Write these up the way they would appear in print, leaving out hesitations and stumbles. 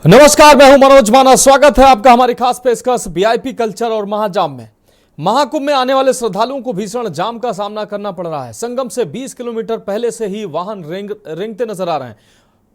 नमस्कार, मैं हूं मनोज माना। स्वागत है आपका हमारी खास पेशकश वीआईपी कल्चर और महाजाम में। महाकुंभ में आने वाले श्रद्धालुओं को भीषण जाम का सामना करना पड़ रहा है। संगम से 20 किलोमीटर पहले से ही वाहन रेंगते नजर आ रहे हैं।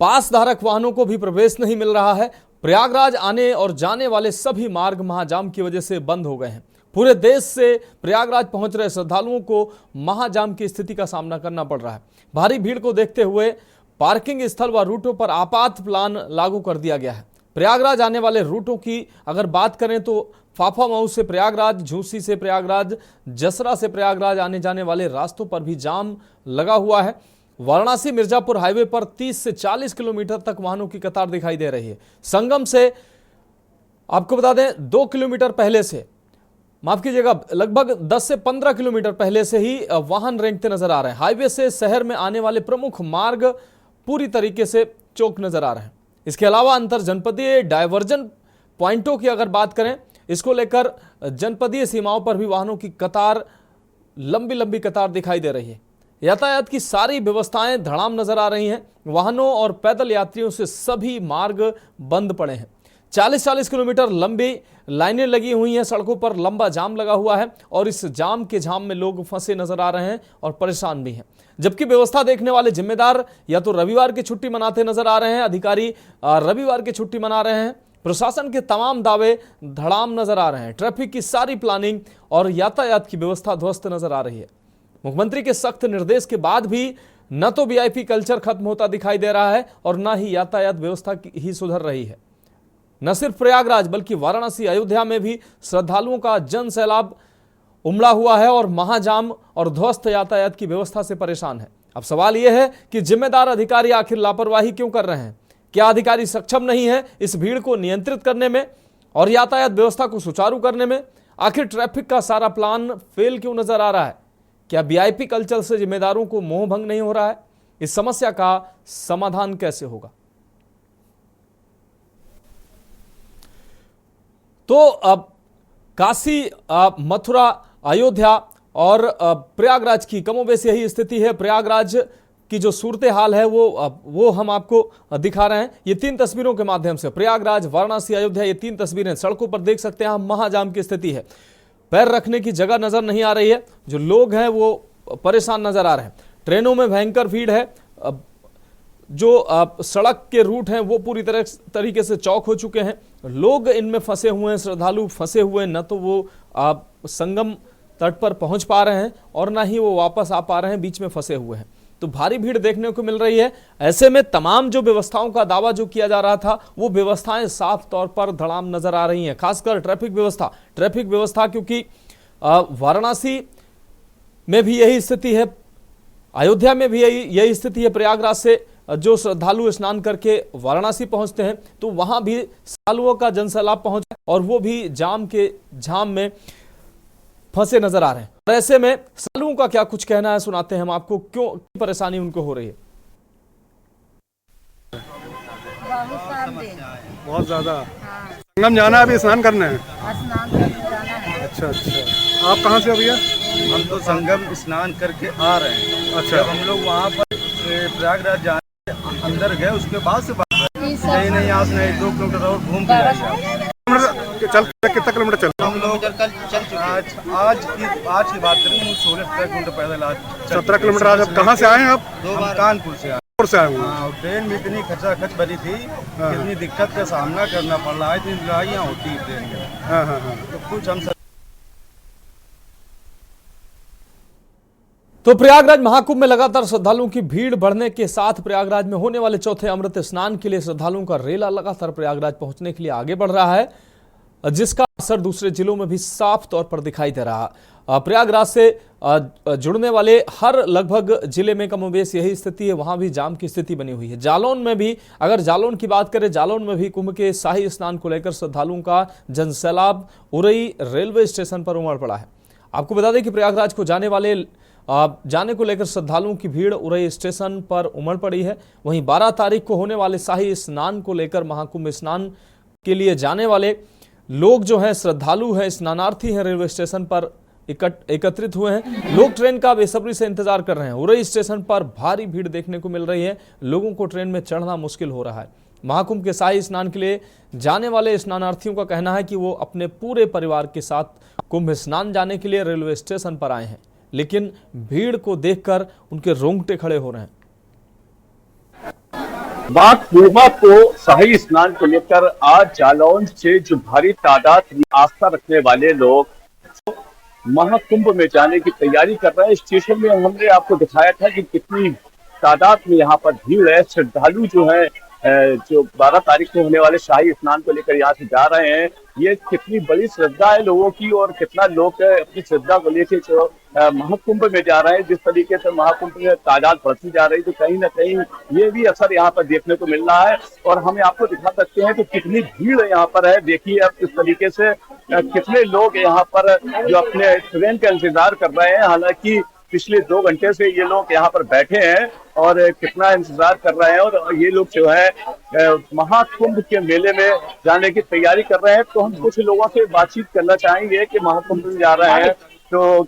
पास धारक वाहनों को भी प्रवेश नहीं मिल रहा है। प्रयागराज आने और जाने वाले सभी मार्ग महाजाम की वजह से बंद हो गए हैं। पूरे देश से प्रयागराज पहुंच रहे श्रद्धालुओं को महाजाम की स्थिति का सामना करना पड़ रहा है। भारी भीड़ को देखते हुए पार्किंग स्थल व रूटों पर आपात प्लान लागू कर दिया गया है। प्रयागराज आने वाले रूटों की अगर बात करें तो फाफामऊ से प्रयागराज, झूसी से प्रयागराज, जसरा से प्रयागराज आने जाने वाले रास्तों पर भी जाम लगा हुआ है। वाराणसी मिर्जापुर हाईवे पर 30 से 40 किलोमीटर तक वाहनों की कतार दिखाई दे रही है। संगम से आपको बता दें 2 किलोमीटर पहले से, माफ कीजिएगा, लगभग 10 से 15 किलोमीटर पहले से ही वाहन रेंगते नजर आ रहे हैं। हाईवे से शहर में आने वाले प्रमुख मार्ग पूरी तरीके से चौक नजर आ रहे हैं। इसके अलावा अंतर जनपदीय डायवर्जन पॉइंटों की अगर बात करें, इसको लेकर जनपदीय सीमाओं पर भी वाहनों की कतार, लंबी लंबी कतार दिखाई दे रही है। यातायात की सारी व्यवस्थाएं धड़ाम नजर आ रही हैं। वाहनों और पैदल यात्रियों से सभी मार्ग बंद पड़े हैं। 40-40 किलोमीटर लंबी लाइनें लगी हुई हैं। सड़कों पर लंबा जाम लगा हुआ है और इस जाम के झाम में लोग फंसे नजर आ रहे हैं और परेशान भी हैं। जबकि व्यवस्था देखने वाले जिम्मेदार या तो रविवार की छुट्टी मनाते नजर आ रहे हैं, अधिकारी रविवार की छुट्टी मना रहे हैं। प्रशासन के तमाम दावे धड़ाम नजर आ रहे हैं। ट्रैफिक की सारी प्लानिंग और यातायात की व्यवस्था ध्वस्त नजर आ रही है। मुख्यमंत्री के सख्त निर्देश के बाद भी न तो वीआईपी कल्चर खत्म होता दिखाई दे रहा है और न ही यातायात व्यवस्था ही सुधर रही है। न सिर्फ प्रयागराज बल्कि वाराणसी, अयोध्या में भी श्रद्धालुओं का जन सैलाब उमड़ा हुआ है और महाजाम और ध्वस्त यातायात की व्यवस्था से परेशान है। अब सवाल यह है कि जिम्मेदार अधिकारी आखिर लापरवाही क्यों कर रहे हैं? क्या अधिकारी सक्षम नहीं है इस भीड़ को नियंत्रित करने में और यातायात व्यवस्था को सुचारू करने में? आखिर ट्रैफिक का सारा प्लान फेल क्यों नजर आ रहा है? क्या वीआईपी कल्चर से जिम्मेदारों को मोह भंग नहीं हो रहा है? इस समस्या का समाधान कैसे होगा? तो अब काशी, मथुरा, अयोध्या और प्रयागराज की कमोबेश यही स्थिति है। प्रयागराज की जो सूरत हाल है वो हम आपको दिखा रहे हैं। ये 3 तस्वीरों के माध्यम से प्रयागराज, वाराणसी, अयोध्या, ये 3 तस्वीरें सड़कों पर देख सकते हैं। महाजाम की स्थिति है। पैर रखने की जगह नजर नहीं आ रही है। जो लोग हैं वो परेशान नजर आ रहे हैं। ट्रेनों में भयंकर भीड़ है। जो सड़क के रूट हैं वो पूरी तरीके से चौक हो चुके हैं। लोग इनमें फंसे हुए हैं, श्रद्धालु फंसे हुए हैं। न तो वो संगम तट पर पहुंच पा रहे हैं और ना ही वो वापस आ पा रहे हैं, बीच में फंसे हुए हैं। तो भारी भीड़ देखने को मिल रही है। ऐसे में तमाम जो व्यवस्थाओं का दावा जो किया जा रहा था वो व्यवस्थाएं साफ तौर पर धड़ाम नजर आ रही हैं। खासकर ट्रैफिक व्यवस्था क्योंकि वाराणसी में भी यही स्थिति है, अयोध्या में भी यही स्थिति है। प्रयागराज से जो श्रद्धालु स्नान करके वाराणसी पहुंचते हैं तो वहां भी श्रद्धालुओं का जनसैलाब पहुंचा और वो भी जाम के झाम में फंसे नजर आ रहे हैं। और ऐसे में श्रद्धालुओं का क्या कुछ कहना है, सुनाते हैं हम आपको, क्यों परेशानी उनको हो रही है। बहुत ज्यादा। संगम जाना है, अभी स्नान करना है। अच्छा, आप कहाँ से भैया? हम तो संगम स्नान करके आ रहे हैं। अच्छा, हम लोग वहाँ पर प्रयागराज जाने अंदर गए, उसके बाद से नहीं यहाँ से नहीं 2 किलोमीटर और घूम के जाएंगे। कितना किलोमीटर चल? हम लोग आज की बात करें 16-17 किलोमीटर पैदल आज 17 किलोमीटर। आज आप कहाँ से आए हैं? आप कानपुर से आए हुए। ट्रेन में इतनी खचाखच भरी थी, इतनी दिक्कत का सामना करना पड़ रहा है। इतनी लड़ाइयाँ होती है ट्रेन में। तो कुछ हम तो प्रयागराज महाकुंभ में लगातार श्रद्धालुओं की भीड़ बढ़ने के साथ प्रयागराज में होने वाले चौथे अमृत स्नान के लिए श्रद्धालुओं का रेला लगातार प्रयागराज पहुंचने के लिए आगे बढ़ रहा है, जिसका असर दूसरे जिलों में भी साफ तौर पर दिखाई दे रहा है। प्रयागराज से जुड़ने वाले हर लगभग जिले में कमोबेश यही स्थिति है। वहां भी जाम की स्थिति बनी हुई है। जालौन में भी, अगर जालौन की बात करें, जालौन में भी कुंभ के शाही स्नान को लेकर श्रद्धालुओं का जनसैलाब उरई रेलवे स्टेशन पर उमड़ पड़ा है। आपको बता दें कि प्रयागराज को जाने को लेकर श्रद्धालुओं की भीड़ उरई स्टेशन पर उमड़ पड़ी है। वहीं 12 तारीख को होने वाले शाही स्नान को लेकर महाकुंभ स्नान के लिए जाने वाले लोग जो हैं, श्रद्धालु हैं, स्नानार्थी हैं, रेलवे स्टेशन पर एकत्रित हुए हैं। लोग ट्रेन का बेसब्री से इंतजार कर रहे हैं। उरई स्टेशन पर भारी भीड़ देखने को मिल रही है। लोगों को ट्रेन में चढ़ना मुश्किल हो रहा है। महाकुंभ के शाही स्नान के लिए जाने वाले स्नानार्थियों का कहना है कि वो अपने पूरे परिवार के साथ कुंभ स्नान जाने के लिए रेलवे स्टेशन पर आए हैं, लेकिन भीड़ को देखकर उनके रोंगटे खड़े हो रहे हैं। मां पूर्णिमा को शाही स्नान को लेकर आज जालौन से जो भारी तादाद में आस्था रखने वाले लोग महाकुंभ में जाने की तैयारी कर रहे हैं। स्टेशन में हमने आपको दिखाया था कि कितनी तादाद में यहाँ पर भीड़ है। श्रद्धालु जो है जो 12 तारीख को होने वाले शाही स्नान को लेकर यहाँ से जा रहे हैं, ये कितनी बड़ी श्रद्धा है लोगों की और कितना लोग अपनी श्रद्धा को लेकर जो महाकुंभ में जा रहे हैं। जिस तरीके से महाकुंभ में तादाद बढ़ती जा रही, तो कहीं ना कहीं ये भी असर यहाँ पर देखने को मिल रहा है। और हम आपको दिखा सकते हैं कि कितनी भीड़ यहाँ पर है। देखिए अब किस तरीके से कितने लोग यहाँ पर जो अपने ट्रेन का इंतजार कर रहे हैं। हालांकि पिछले 2 घंटे से ये लोग यहाँ पर बैठे हैं और कितना इंतजार कर रहे हैं और ये लोग जो है महाकुंभ के मेले में जाने की तैयारी कर रहे हैं। तो हम कुछ लोगों से बातचीत करना चाहेंगे कि महाकुंभ में जा रहे हैं तो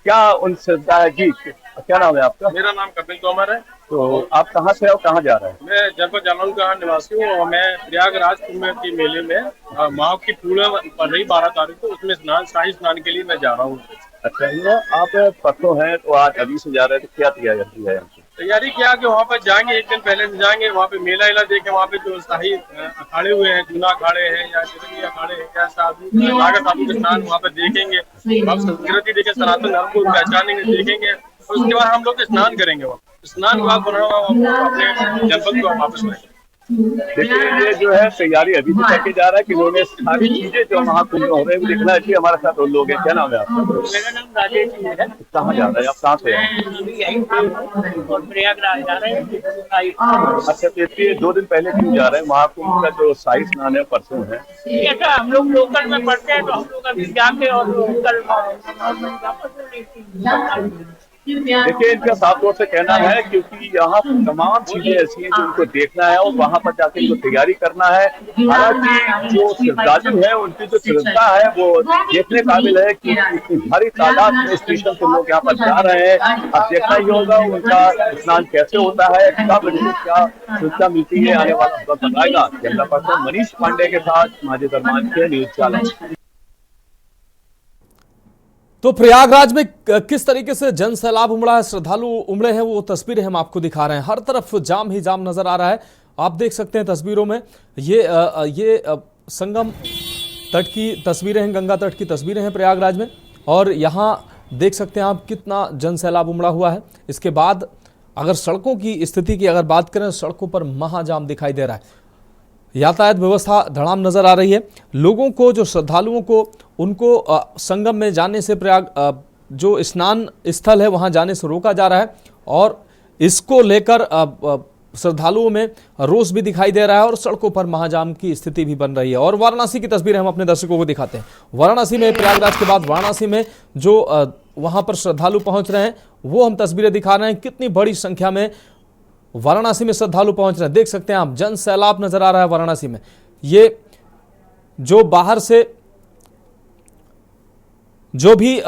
क्या उन श्रद्धा है। जी, क्या नाम है आपका? मेरा नाम कपिल तोमर है। तो आप कहाँ से और कहाँ जा रहे हैं? मैं जनपद जालौन का निवासी हूँ और मैं प्रयागराज कुंभ के मेले में माह की पूर्णिमा पड़ रही 12 तारीख को, उसमें शाही स्नान के लिए मैं जा रहा हूँ। अच्छा, ये आप परसों हैं तो आज अभी से जा रहे हैं, तो क्या तैयारी है? तैयारी क्या कि वहाँ पर जाएंगे, एक दिन पहले से जाएंगे, वहाँ पे मेला देखे, वहाँ पे जो शाही अखाड़े हुए हैं, जूना अखाड़े हैं या चिरंगी अखाड़े हैं या साधु के स्नान वहाँ पे देखेंगे। हम संस्कृति देखे, सनातन धर्म को पहचानेंगे, देखेंगे। उसके बाद हम लोग स्नान करेंगे। वहाँ स्नान के बाद अपने जनपद को वापस आएंगे। देखिए ये जो है तैयारी अभी से करके जा रहा है कि उन्होंने सारी चीजें जो महाकुंभ में हो रहे हैं देखना चाहिए। हमारे साथ और लोग हैं। क्या नाम है आपका? मेरा नाम राजेश है। कहाँ जा रहे हैं आप? कहाँ से हैं? और प्रयागराज जा रहे हैं। अच्छा, तो इसलिए 2 दिन पहले क्यों जा रहे हैं? महाकुंभ का जो शाही स्नान है परसों है। ऐसा हम लोग लोकल में पढ़ते हैं तो हम लोग अभी जाके और लोकल देखिए इनका साफ तौर से कहना है क्योंकि यहाँ तमाम चीजें ऐसी हैं जो उनको देखना है और वहाँ पर जाकर इनको तैयारी करना है। हालांकि जो श्रद्धालु है उनकी जो श्रद्धा है वो देखने काबिल है कि इतनी भारी तादाद में स्टेशन से लोग यहाँ पर जा रहे हैं। अब देखना ही होगा उनका स्नान कैसे होता है, कब क्या सूचना मिलती है, आने वाला वक्त बताएगा। कैमरा पर्सन मनीष पांडे के साथ माजिद अरमान के न्यूज जालौन। तो प्रयागराज में किस तरीके से जन सैलाब उमड़ा है, श्रद्धालु उमड़े हैं, वो तस्वीरें हम आपको दिखा रहे हैं। हर तरफ जाम ही जाम नजर आ रहा है। आप देख सकते हैं तस्वीरों में ये संगम तट की तस्वीरें हैं, गंगा तट की तस्वीरें हैं प्रयागराज में। और यहाँ देख सकते हैं आप कितना जन सैलाब उमड़ा हुआ है। इसके बाद अगर सड़कों की स्थिति की अगर बात करें, सड़कों पर महाजाम दिखाई दे रहा है। यातायात व्यवस्था धड़ाम नजर आ रही है। लोगों को, जो श्रद्धालुओं को, उनको संगम में जाने से, जो स्नान स्थल है वहां जाने से रोका जा रहा है। और इसको लेकर श्रद्धालुओं में रोष भी दिखाई दे रहा है और सड़कों पर महाजाम की स्थिति भी बन रही है। और वाराणसी की तस्वीरें हम अपने दर्शकों को दिखाते हैं। वाराणसी में, प्रयागराज के बाद वाराणसी में जो वहां पर श्रद्धालु पहुंच रहे हैं वो हम तस्वीरें दिखा रहे हैं। कितनी बड़ी संख्या में वाराणसी में श्रद्धालु पहुंच रहे हैं, देख सकते हैं आप। जन सैलाब नजर आ रहा है वाराणसी में। ये जो बाहर से जो भी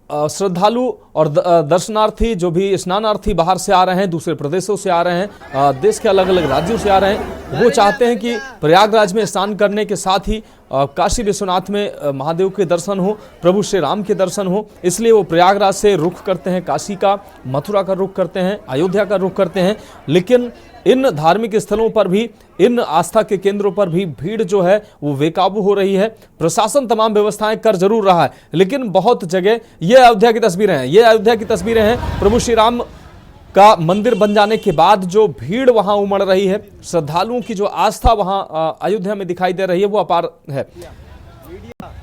श्रद्धालु और दर्शनार्थी, जो भी स्नानार्थी बाहर से आ रहे हैं, दूसरे प्रदेशों से आ रहे हैं, देश के अलग अलग राज्यों से आ रहे हैं, वो चाहते हैं कि प्रयागराज में स्नान करने के साथ ही काशी विश्वनाथ में महादेव के दर्शन हो, प्रभु श्री राम के दर्शन हो। इसलिए वो प्रयागराज से रुख करते हैं, काशी का, मथुरा का रुख करते हैं, अयोध्या का रुख करते हैं। लेकिन इन धार्मिक स्थलों पर भी, इन आस्था के केंद्रों पर भी भीड़ जो है वो बेकाबू हो रही है। प्रशासन तमाम व्यवस्थाएं कर जरूर रहा है, लेकिन बहुत जगह, ये अयोध्या की तस्वीरें हैं, ये अयोध्या की तस्वीरें हैं। प्रभु श्री राम का मंदिर बन जाने के बाद जो भीड़ वहां उमड़ रही है, श्रद्धालुओं की जो आस्था वहां अयोध्या में दिखाई दे रही है, वो अपार है।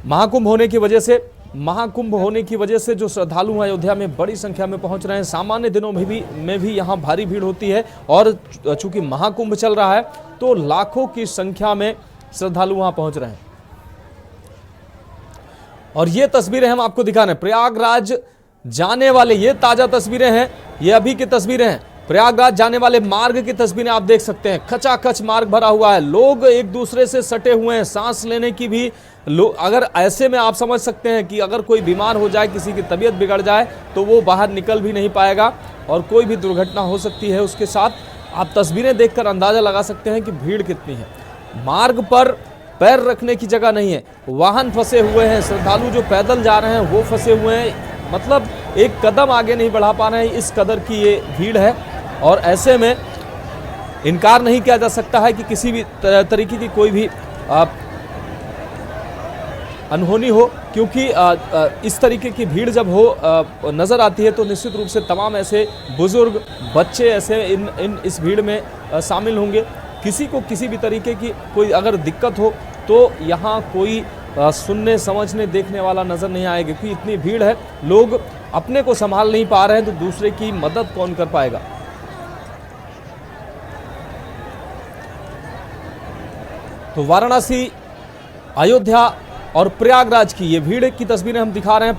महाकुंभ होने की वजह से जो श्रद्धालु अयोध्या में बड़ी संख्या में पहुंच रहे हैं। सामान्य दिनों में भी यहाँ भारी भीड़ होती है और चूंकि महाकुंभ चल रहा है तो लाखों की संख्या में श्रद्धालु वहां पहुंच रहे हैं। और ये तस्वीरें हम आपको दिखा रहे हैं प्रयागराज जाने वाले, ये ताजा तस्वीरें हैं, ये अभी की तस्वीरें हैं। प्रयागराज जाने वाले मार्ग की तस्वीरें आप देख सकते हैं। खचाखच मार्ग भरा हुआ है, लोग एक दूसरे से सटे हुए हैं, सांस लेने की भी अगर ऐसे में आप समझ सकते हैं कि अगर कोई बीमार हो जाए, किसी की तबीयत बिगड़ जाए तो वो बाहर निकल भी नहीं पाएगा और कोई भी दुर्घटना हो सकती है उसके साथ। आप तस्वीरें देखकर अंदाजा लगा सकते हैं कि भीड़ कितनी है। मार्ग पर पैर रखने की जगह नहीं है, वाहन फंसे हुए हैं, श्रद्धालु जो पैदल जा रहे हैं वो फंसे हुए हैं, मतलब एक कदम आगे नहीं बढ़ा पा रहे हैं, इस कदर की ये भीड़ है। और ऐसे में इनकार नहीं किया जा सकता है कि किसी भी तरीके की कोई भी अनहोनी हो, क्योंकि इस तरीके की भीड़ जब हो नज़र आती है तो निश्चित रूप से तमाम ऐसे बुजुर्ग, बच्चे ऐसे इस भीड़ में शामिल होंगे। किसी को किसी भी तरीके की कोई अगर दिक्कत हो तो यहाँ कोई सुनने, समझने, देखने वाला नज़र नहीं आएगा, क्योंकि इतनी भीड़ है, लोग अपने को संभाल नहीं पा रहे हैं तो दूसरे की मदद कौन कर पाएगा। तो वाराणसी, अयोध्या और प्रयागराज की ये भीड़ की तस्वीरें हम दिखा रहे हैं।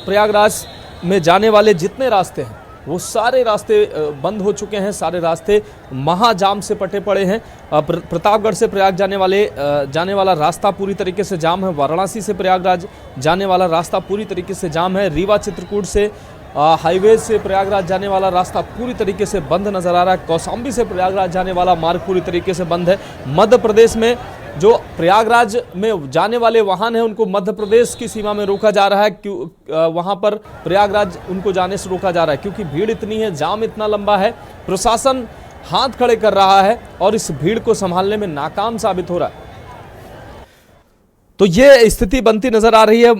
प्रयागराज में जाने वाले जितने रास्ते हैं वो सारे रास्ते बंद हो चुके हैं, सारे रास्ते महाजाम से पटे पड़े हैं। प्रतापगढ़ से प्रयाग जाने वाला रास्ता पूरी तरीके से जाम है। वाराणसी से प्रयागराज जाने वाला रास्ता पूरी तरीके से जाम है। रीवा चित्रकूट से हाईवे से प्रयागराज जाने वाला रास्ता पूरी तरीके से बंद नजर आ रहा है। कौशाम्बी से प्रयागराज जाने वाला मार्ग पूरी तरीके से बंद है। मध्य प्रदेश में जो प्रयागराज में जाने वाले वाहन हैं उनको मध्य प्रदेश की सीमा में रोका जा रहा है, क्यों वहां पर प्रयागराज उनको जाने से रोका जा रहा है, क्योंकि भीड़ इतनी है, जाम इतना लंबा है, प्रशासन हाथ खड़े कर रहा है और इस भीड़ को संभालने में नाकाम साबित हो रहा है। तो ये स्थिति बनती नजर आ रही है।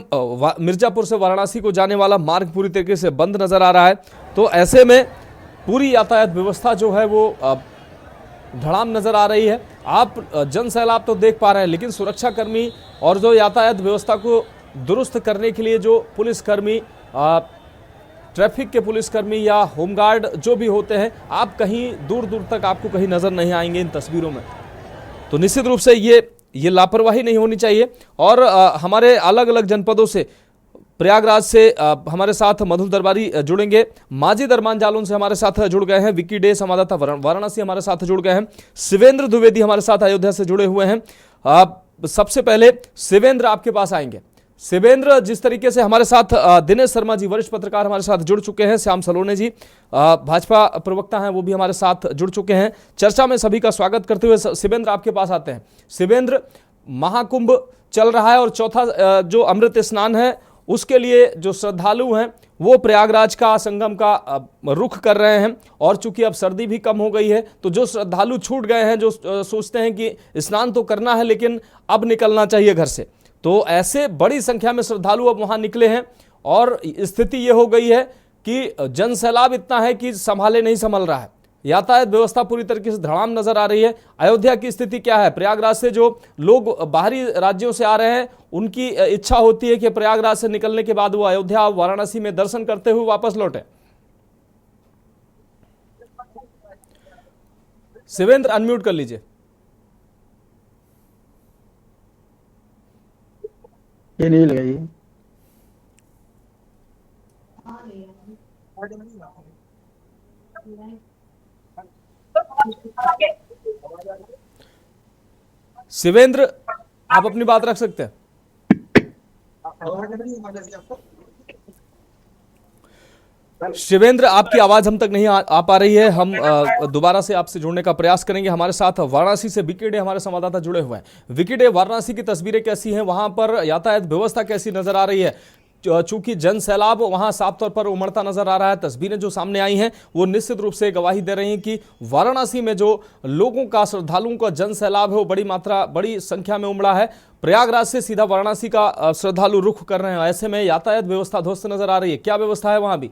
मिर्जापुर से वाराणसी को जाने वाला मार्ग पूरी तरीके से बंद नजर आ रहा है। तो ऐसे में पूरी यातायात व्यवस्था जो है वो धड़ाम नजर आ रही है। आप जन सैलाब तो देख पा रहे हैं, लेकिन सुरक्षाकर्मी और जो यातायात व्यवस्था को दुरुस्त करने के लिए जो पुलिसकर्मी, ट्रैफिक के पुलिसकर्मी या होमगार्ड जो भी होते हैं, आप कहीं दूर दूर तक आपको कहीं नजर नहीं आएंगे इन तस्वीरों में। तो निश्चित रूप से ये लापरवाही नहीं होनी चाहिए। और हमारे अलग अलग जनपदों से, प्रयागराज से हमारे साथ मधुर दरबारी जुड़ेंगे, माजी दरमान जालौन से हमारे साथ जुड़ गए हैं, विकी डे संवाददाता वाराणसी हमारे साथ जुड़ गए हैं, शिवेंद्र द्विवेदी हमारे साथ अयोध्या से जुड़े हुए हैं। सबसे पहले शिवेंद्र आपके पास आएंगे। शिवेंद्र, जिस तरीके से हमारे साथ दिनेश शर्मा जी वरिष्ठ पत्रकार हमारे साथ जुड़ चुके हैं, श्याम सलोने जी भाजपा प्रवक्ता हैं वो भी हमारे साथ जुड़ चुके हैं, चर्चा में सभी का स्वागत करते हुए शिवेंद्र आपके पास आते हैं। शिवेंद्र, महाकुंभ चल रहा है और चौथा जो अमृत स्नान है उसके लिए जो श्रद्धालु हैं वो प्रयागराज का, संगम का रुख कर रहे हैं। और चूंकि अब सर्दी भी कम हो गई है तो जो श्रद्धालु छूट गए हैं, जो सोचते हैं कि स्नान तो करना है लेकिन अब निकलना चाहिए घर से, तो ऐसे बड़ी संख्या में श्रद्धालु अब वहां निकले हैं और स्थिति ये हो गई है कि जन सैलाब इतना है कि संभाले नहीं संभल रहा है। यातायात व्यवस्था पूरी तरीके से धड़ाम नजर आ रही है। अयोध्या की स्थिति क्या है? प्रयागराज से जो लोग बाहरी राज्यों से आ रहे हैं उनकी इच्छा होती है कि प्रयागराज से निकलने के बाद वो अयोध्या, वाराणसी में दर्शन करते हुए वापस लौटे। शिवेंद्र, अनम्यूट कर लीजिए। ये नहीं लगाइए। शिवेंद्र, आप अपनी बात रख सकते हैं। शिवेंद्र, आपकी आवाज हम तक नहीं आ पा रही है। हम दोबारा से आपसे जुड़ने का प्रयास करेंगे। हमारे साथ वाराणसी से विकी डे हमारे संवाददाता जुड़े हुए हैं। विकी डे, वाराणसी की तस्वीरें कैसी हैं? वहां पर यातायात व्यवस्था कैसी नजर आ रही है? चूंकि जन सैलाब वहां साफ तौर पर उमड़ता नजर आ रहा है। तस्वीरें जो सामने आई हैं वो निश्चित रूप से गवाही दे रही हैं कि वाराणसी में जो लोगों का, श्रद्धालुओं का जन सैलाब है वो बड़ी संख्या में उमड़ा है। प्रयागराज से सीधा वाराणसी का श्रद्धालु रुख कर रहे हैं। ऐसे में यातायात व्यवस्था ध्वस्त नजर आ रही है, क्या व्यवस्था है वहां भी?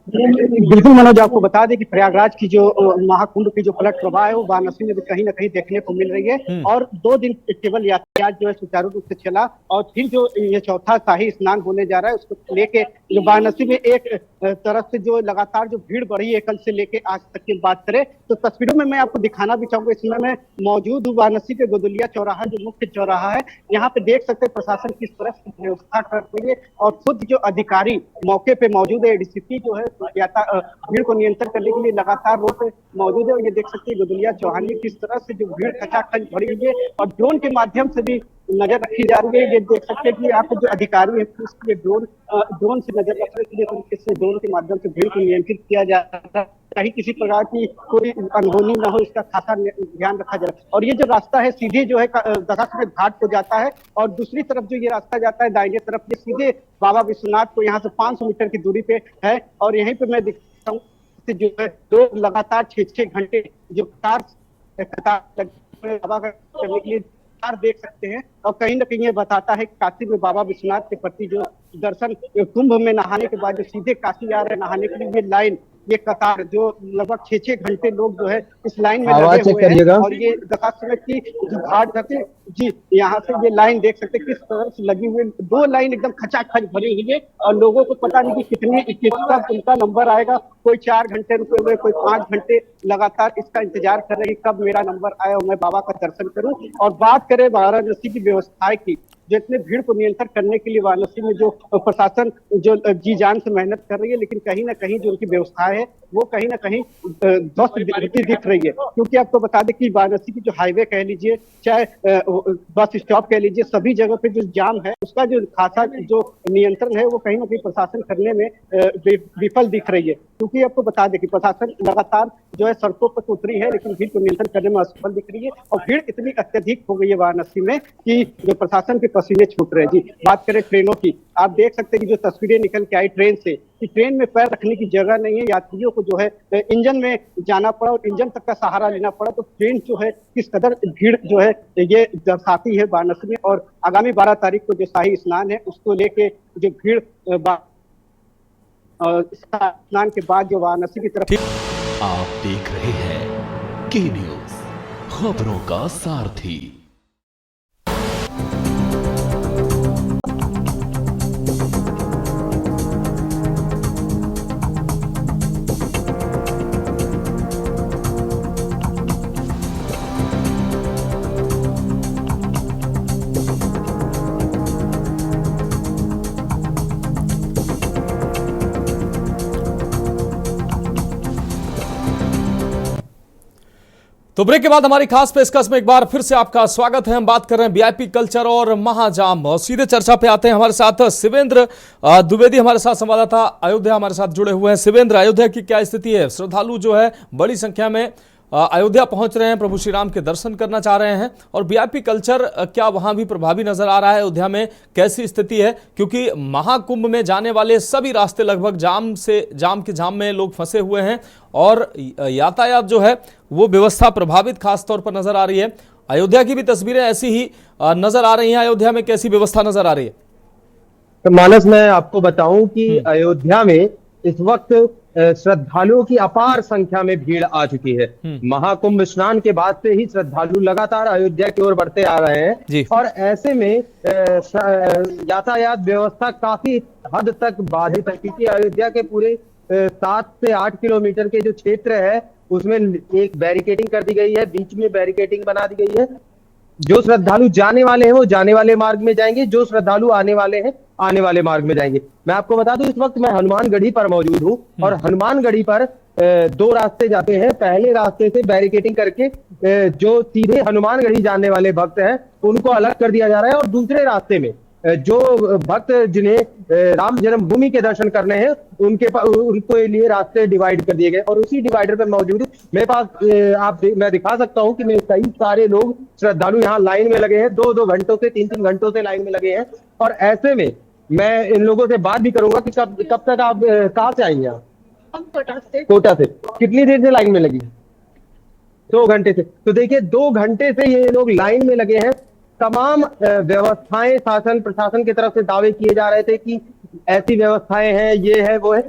बिल्कुल मनोज, आपको बता दें कि प्रयागराज की जो महाकुंभ की जो पलट प्रवाह है वो वाराणसी में भी कहीं ना कहीं देखने को मिल रही है। और 2 दिन केवल यातायात जो है सुचारू रूप से चला और फिर जो ये चौथा शाही स्नान होने जा रहा है उसको लेके जो वाराणसी में एक तरफ से जो लगातार जो भीड़ बढ़ी है कल से लेके आज तक की बात करें तो तस्वीरों में मैं आपको दिखाना भी चाहूंगा। इसमें मैं मौजूद हूँ वाराणसी के गोदुलिया चौराहा, जो मुख्य चौराहा है। यहाँ पे देख सकते हैं प्रशासन किस तरह से व्यवस्था कर रही है और खुद जो अधिकारी मौके पे मौजूद है, एडीसीपी जो है भीड़ को नियंत्रण करने के लिए लगातार रोड पे मौजूद है। और ये देख सकते हैं गोदुलिया चौहान में किस तरह से जो भीड़ खचाखच भरी हुई है और ड्रोन के माध्यम से भी नजर रखी जा रही है। ये देख सकते हैं कि आप जो अधिकारी है उसके ड्रोन से नजर रखने के लिए तरीके से ड्रोन के माध्यम से भीड़ को नियंत्रित किया जा रहा है, कहीं किसी प्रकार की कोई अनहोनी न हो, इसका खासा ध्यान रखा जाए। और ये जो रास्ता है सीधे जो है दशाश्वमेध घाट को जाता है, और दूसरी तरफ जो ये रास्ता जाता है दाहिने तरफ, ये सीधे बाबा विश्वनाथ को यहाँ से 500 मीटर की दूरी पे है। और यहीं पे मैं दिखता हूँ जो है लोग लगातार 6-6 घंटे जो कतार बाबा करने के लिए देख सकते हैं। और कहीं ना कहीं ये बताता है कि काशी में बाबा विश्वनाथ के प्रति जो दर्शन, कुंभ में नहाने के बाद जो सीधे काशी आ रहे हैं नहाने के लिए, ये लाइन, ये कतार जो लगभग 6-6 घंटे लोग जो है इस लाइन में लगे हुए हैं। और ये दशाश्वमेध की जो घाट जाते जी, यहाँ से ये लाइन देख सकते हैं किस तरह से लगी हुई, 2 लाइन एकदम खचाखच भरी हुई है। और लोगों को पता नहीं कि किसका उनका नंबर आएगा, कोई 4 घंटे रुके हुए, कोई 5 घंटे लगातार इसका इंतजार कर रहे हैं कब मेरा नंबर आए और मैं बाबा का दर्शन करूं। और बात करें वाराणसी की व्यवस्थाएं की, जो इतने भीड़ को नियंत्रण करने के लिए वाराणसी में जो प्रशासन जो जी जान से मेहनत कर रही है, लेकिन कहीं ना कहीं जो उनकी व्यवस्था है वो कहीं ना कहीं ध्वस्त दिख रही है। क्योंकि आपको बता दें कि वाराणसी की जो हाईवे कह लीजिए, चाहे बस स्टॉप कह लीजिए, सभी जगह पे जो जाम है उसका जो खासा जो नियंत्रण है वो कहीं ना कहीं प्रशासन करने में विफल दिख रही है। क्योंकि आपको बता दें कि प्रशासन लगातार जो है सड़कों पर उतरी है, लेकिन भीड़ को नियंत्रण करने में असफल दिख रही है। और भीड़ इतनी अत्यधिक हो गई है वाराणसी में कि जो प्रशासन के पसीने छूट रहे हैं। जी, बात करें ट्रेनों की, आप देख सकते हैं कि जो तस्वीरें निकल के आई ट्रेन से, कि ट्रेन में पैर रखने की जगह नहीं है, यात्रियों को जो है इंजन में जाना पड़ा और इंजन तक का सहारा लेना पड़ा। तो ट्रेन जो है किस कदर भीड़ जो है ये दर्शाती है वाराणसी में। और आगामी 12 तारीख को जो शाही स्नान है उसको लेके जो भीड़ स्नान के बाद जो वाराणसी की तरफ। आप देख रहे हैं के न्यूज, खबरों का सारथी। तो ब्रेक के बाद हमारी खास पेशकश में एक बार फिर से आपका स्वागत है। हम बात कर रहे हैं वीआईपी कल्चर और महाजाम, और सीधे चर्चा पे आते हैं। हमारे साथ शिवेंद्र द्विवेदी हमारे साथ संवाददाता अयोध्या हमारे साथ जुड़े हुए हैं। शिवेंद्र, अयोध्या की क्या स्थिति है? श्रद्धालु जो है बड़ी संख्या में अयोध्या पहुंच रहे हैं, प्रभु श्री राम के दर्शन करना चाह रहे हैं, और वीआईपी कल्चर क्या वहां भी प्रभावी नजर आ रहा है? अयोध्या में कैसी स्थिति है? क्योंकि महाकुंभ में जाने वाले सभी रास्ते लगभग जाम में लोग फंसे हुए हैं और यातायात जो है वो व्यवस्था प्रभावित खास तौर पर नजर आ रही है। अयोध्या की भी तस्वीरें ऐसी ही नजर आ रही हैं। अयोध्या में कैसी व्यवस्था नजर आ रही है? तो मानस, मैं आपको बताऊं कि अयोध्या में इस वक्त श्रद्धालुओं की अपार संख्या में भीड़ आ चुकी है। महाकुंभ स्नान के बाद से ही श्रद्धालु लगातार अयोध्या की ओर बढ़ते आ रहे हैं, और ऐसे में यातायात व्यवस्था काफी हद तक बाधित है। क्योंकि अयोध्या के पूरे 7 से 8 किलोमीटर के जो क्षेत्र है उसमें एक बैरिकेडिंग कर दी गई है, बीच में बैरिकेडिंग बना दी गई है। जो श्रद्धालु जाने वाले हैं वो जाने वाले मार्ग में जाएंगे, जो श्रद्धालु आने वाले हैं आने वाले मार्ग में जाएंगे। मैं आपको बता दूं, इस वक्त मैं हनुमानगढ़ी पर मौजूद हूं, और हनुमानगढ़ी पर 2 रास्ते जाते हैं। पहले रास्ते से बैरिकेडिंग करके जो सीधे हनुमानगढ़ी जाने वाले भक्त हैं उनको अलग कर दिया जा रहा है, और दूसरे रास्ते में जो भक्त जिन्हें राम जन्मभूमि के दर्शन करने हैं उनको लिए रास्ते डिवाइड कर दिए गए। और उसी डिवाइडर पे मौजूद हूं। मेरे पास मैं दिखा सकता हूं कि कई सारे लोग श्रद्धालु यहाँ लाइन में लगे हैं, 2-2 घंटों से 3-3 घंटों से लाइन में लगे हैं। और ऐसे में मैं इन लोगों से बात भी करूंगा कि कब तक आप कहाँ से आएंगे? आप कोटा से। कितनी देर से लाइन में लगी? 2 घंटे से। तो देखिए, 2 घंटे से ये लोग लाइन में लगे हैं। तमाम व्यवस्थाएं शासन प्रशासन की तरफ से दावे किए जा रहे थे कि ऐसी व्यवस्थाएं हैं, ये है वो है।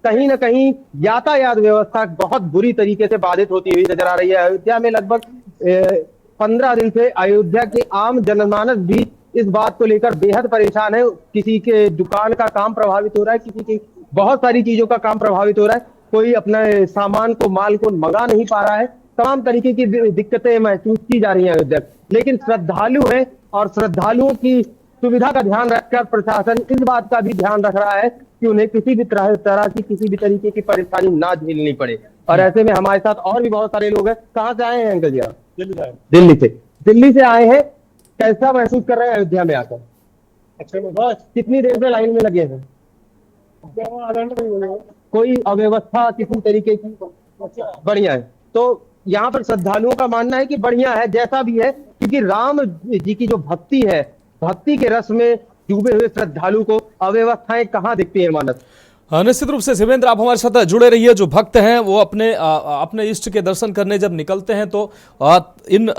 कहीं ना कहीं यातायात व्यवस्था बहुत बुरी तरीके से बाधित होती हुई नजर आ रही है। अयोध्या में लगभग 15 दिन से अयोध्या के आम जनमानस भी इस बात को लेकर बेहद परेशान है। किसी के दुकान का काम प्रभावित हो रहा है, किसी की बहुत सारी चीजों का काम प्रभावित हो रहा है, कोई अपना सामान को माल को मंगा नहीं पा रहा है। तमाम तरीके की दिक्कतें महसूस की जा रही हैं अयोध्या। लेकिन श्रद्धालु हैं, और श्रद्धालुओं की सुविधा का ध्यान रखकर प्रशासन इस बात का भी ध्यान रख रहा है कि उन्हें किसी भी तरह की किसी भी तरीके की परेशानी ना झेलनी पड़े। और ऐसे में हमारे साथ और भी बहुत सारे लोग हैं। कहाँ से आए हैं अंकल जी? दिल्ली से आए हैं। कैसा महसूस कर रहे हैं अयोध्या में आकर? अच्छा बस कितनी देर से लाइन में लगे हैं? कोई अव्यवस्था किसी तरीके की? बढ़िया है। तो यहाँ पर श्रद्धालुओं का मानना है कि बढ़िया है जैसा भी है, क्योंकि राम जी की जो भक्ति है, भक्ति के रस में डूबे हुए श्रद्धालु को अव्यवस्थाएं कहाँ दिखती है मानस? निश्चित रूप से शिवेंद्र आप हमारे साथ जुड़े रहिए। जो भक्त हैं वो अपने इष्ट के दर्शन करने जब निकलते हैं तो इन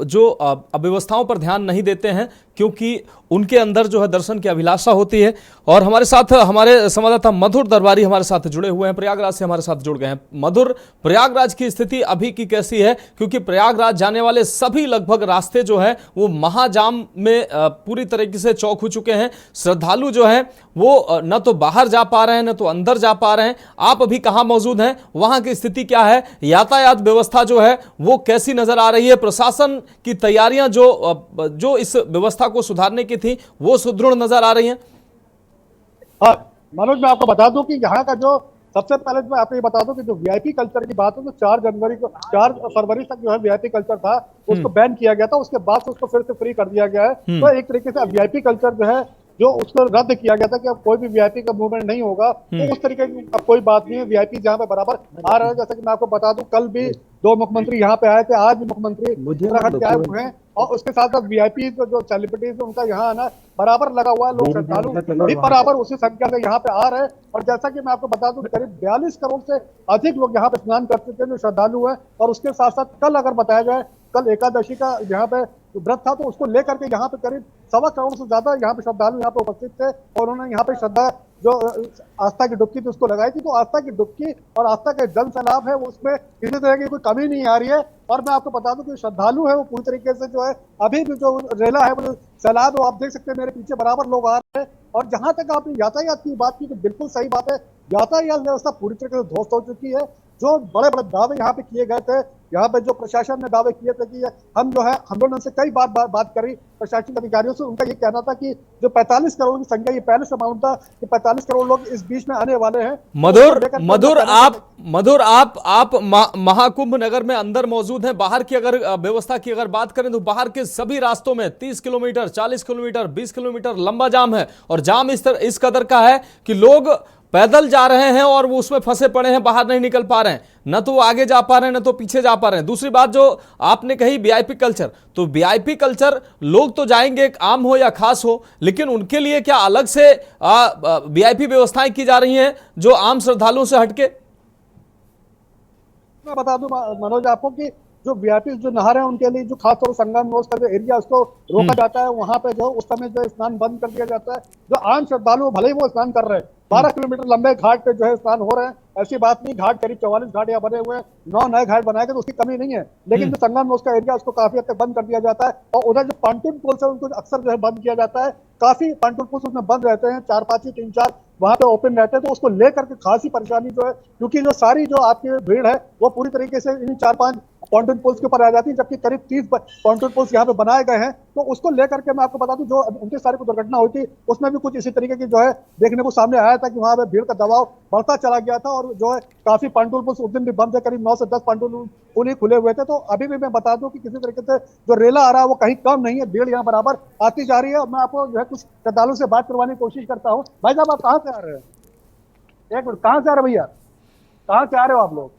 जो अव्यवस्थाओं पर ध्यान नहीं देते हैं, क्योंकि उनके अंदर जो है दर्शन की अभिलाषा होती है। और हमारे साथ हमारे संवाददाता मधुर दरबारी हमारे साथ जुड़े हुए हैं, प्रयागराज से हमारे साथ जुड़ गए हैं। मधुर, प्रयागराज की स्थिति अभी की कैसी है? क्योंकि प्रयागराज जाने वाले सभी लगभग रास्ते जो है वो महाजाम में पूरी तरीके से चौक हो चुके हैं। श्रद्धालु जो है वो न तो बाहर जा पा रहे हैं न तो अंदर जा पा रहे हैं। आप अभी कहाँ मौजूद हैं? वहां की स्थिति क्या है? यातायात व्यवस्था जो है वो कैसी नजर आ रही है? प्रशासन की तैयारियां जो इस व्यवस्था को सुधारने की थी वो सुदृढ़ नजर आ रही हैं? हाँ मनोज, मैं आपको बता दूं कि यहाँ का जो सबसे पहले मैं आपको ये बता दूं कि जो वीआईपी कल्चर की बात है तो 4 फरवरी तक जो है वीआईपी कल्चर था उसको बैन किया गया था। उसके बाद से उसको फिर से फ्री कर दिया गया है। तो एक तरीके से वीआईपी कल्चर जो है जो उसको रद्द किया गया था कि अब कोई भी वीआईपी का मूवमेंट नहीं होगा, तो उस तरीके की अब कोई बात नहीं है। वीआईपी जहाँ पे बराबर आ रहा है। जैसे कि मैं आपको बता दूं, कल भी 2 मुख्यमंत्री यहाँ पे आए थे, आज भी मुख्यमंत्री उत्तराखंड के आए हुए हैं। और उसके साथ साथ वीआईपी जो सेलिब्रिटीज है उनका यहाँ आना बराबर लगा हुआ है। लोग श्रद्धालु भी बराबर उसी संख्या से यहाँ पे आ रहे हैं। और जैसा कि मैं आपको बता दूं, करीब 42 करोड़ से अधिक लोग यहाँ पे स्नान कर चुके हैं जो श्रद्धालु हैं। और उसके साथ साथ कल अगर बताया जाए, कल एकादशी का यहाँ पे व्रत था, तो उसको लेकर के यहाँ पे करीब 1.25 करोड़ से ज्यादा यहाँ पे श्रद्धालु यहाँ पे उपस्थित थे। और उन्होंने यहाँ पे श्रद्धा जो आस्था की डुबकी थी उसको लगाई थी। तो आस्था की डुबकी और आस्था का जन सैलाब है उसमें किसी तरह की कोई कमी नहीं आ रही है। और मैं आपको बता दूं कि श्रद्धालु है वो पूरी तरीके से जो है अभी भी जो रेला है वो सैलाब, आप देख सकते हैं मेरे पीछे बराबर लोग आ रहे हैं। और जहां तक आपने यातायात की बात की तो बिल्कुल सही बात है, यातायात व्यवस्था पूरी तरीके से ध्वस्त हो चुकी है। जो बड़े बड़े दावे यहाँ पे किए गए थे, यहाँ पे जो प्रशासन ने दावे किए थे कि हम जो है, हम लोगों ने उनसे कई बार बात करी प्रशासनिक अधिकारियों से, उनका ये कहना था कि जो 45 करोड़ की संख्या, ये पहले से मालूम था कि 45 करोड़ लोग इस बीच में आने वाले हैं। मधुर आप महाकुंभ नगर में अंदर मौजूद हैं। बाहर की अगर व्यवस्था की अगर बात करें तो बाहर के सभी रास्तों में 30 किलोमीटर, 40 किलोमीटर, 20 किलोमीटर लंबा जाम है। और जाम इस कदर का है कि लोग पैदल जा रहे हैं और वो उसमें फंसे पड़े हैं, बाहर नहीं निकल पा रहे हैं। न तो वो आगे जा पा रहे हैं न तो पीछे जा पा रहे हैं। दूसरी बात जो आपने कही वीआईपी कल्चर, तो वीआईपी कल्चर लोग तो जाएंगे, आम हो या खास हो, लेकिन उनके लिए क्या अलग से वीआईपी व्यवस्थाएं की जा रही हैं जो आम श्रद्धालुओं से हटके? मैं बता दूं मनोज आपको कि जो वीआईपी जो नहा रहे हैं उनके लिए जो खासतौर पर संगम का जो एरिया उसको रोका जाता है, वहां पे जो उस समय जो स्नान बंद कर दिया जाता है। जो आम श्रद्धालु भले ही वो स्नान कर रहे हैं, 12 किलोमीटर लंबे घाट पे जो है स्नान हो रहे हैं, ऐसी बात नहीं। घाट करीब 44 घाट यहाँ बने हुए हैं, 9 नए घाट बनाए गए तो उसकी कमी नहीं है। लेकिन जो संगम में उसका एरिया उसको काफी हद तक बंद कर दिया जाता है। और उधर जो पंटून पुल है उनको अक्सर जो है बंद किया जाता है। काफी पंटून पुल उसमें बंद रहते हैं, 4-5 ही 3-4 वहां पे ओपन रहते हैं। तो उसको लेकर के खासी परेशानी जो है, क्योंकि जो सारी जो आपकी भीड़ है वो पूरी तरीके से इन 4-5 पॉन्टून पुल्स के ऊपर आ जाती है, जबकि करीब 30 पॉन्टून पुल्स यहाँ पे बनाए गए हैं। तो उसको लेकर के मैं आपको बता दूं, जो 29 तारीख को दुर्घटना हुई थी उसमें भी कुछ इसी तरीके की जो है देखने को सामने आया था कि वहां पे भीड़ का दबाव बढ़ता चला गया था। और जो है काफी पॉन्टून पुल्स उस दिन भी बंद थे, करीब 9 से 10 पॉन्टून पुल ही खुले हुए थे। तो अभी भी मैं बता दूं कि किसी तरीके से जो रेला आ रहा है वो कहीं कम नहीं है, भीड़ यहाँ बराबर आती जा रही है। मैं आपको जो है कुछ श्रद्धालुओं से बात करवाने की कोशिश करता हूँ। भाई साहब, आप कहाँ से आ रहे हैं? एक मिनट, कहाँ से आ रहे भैया? कहाँ से आ रहे हो आप लोग?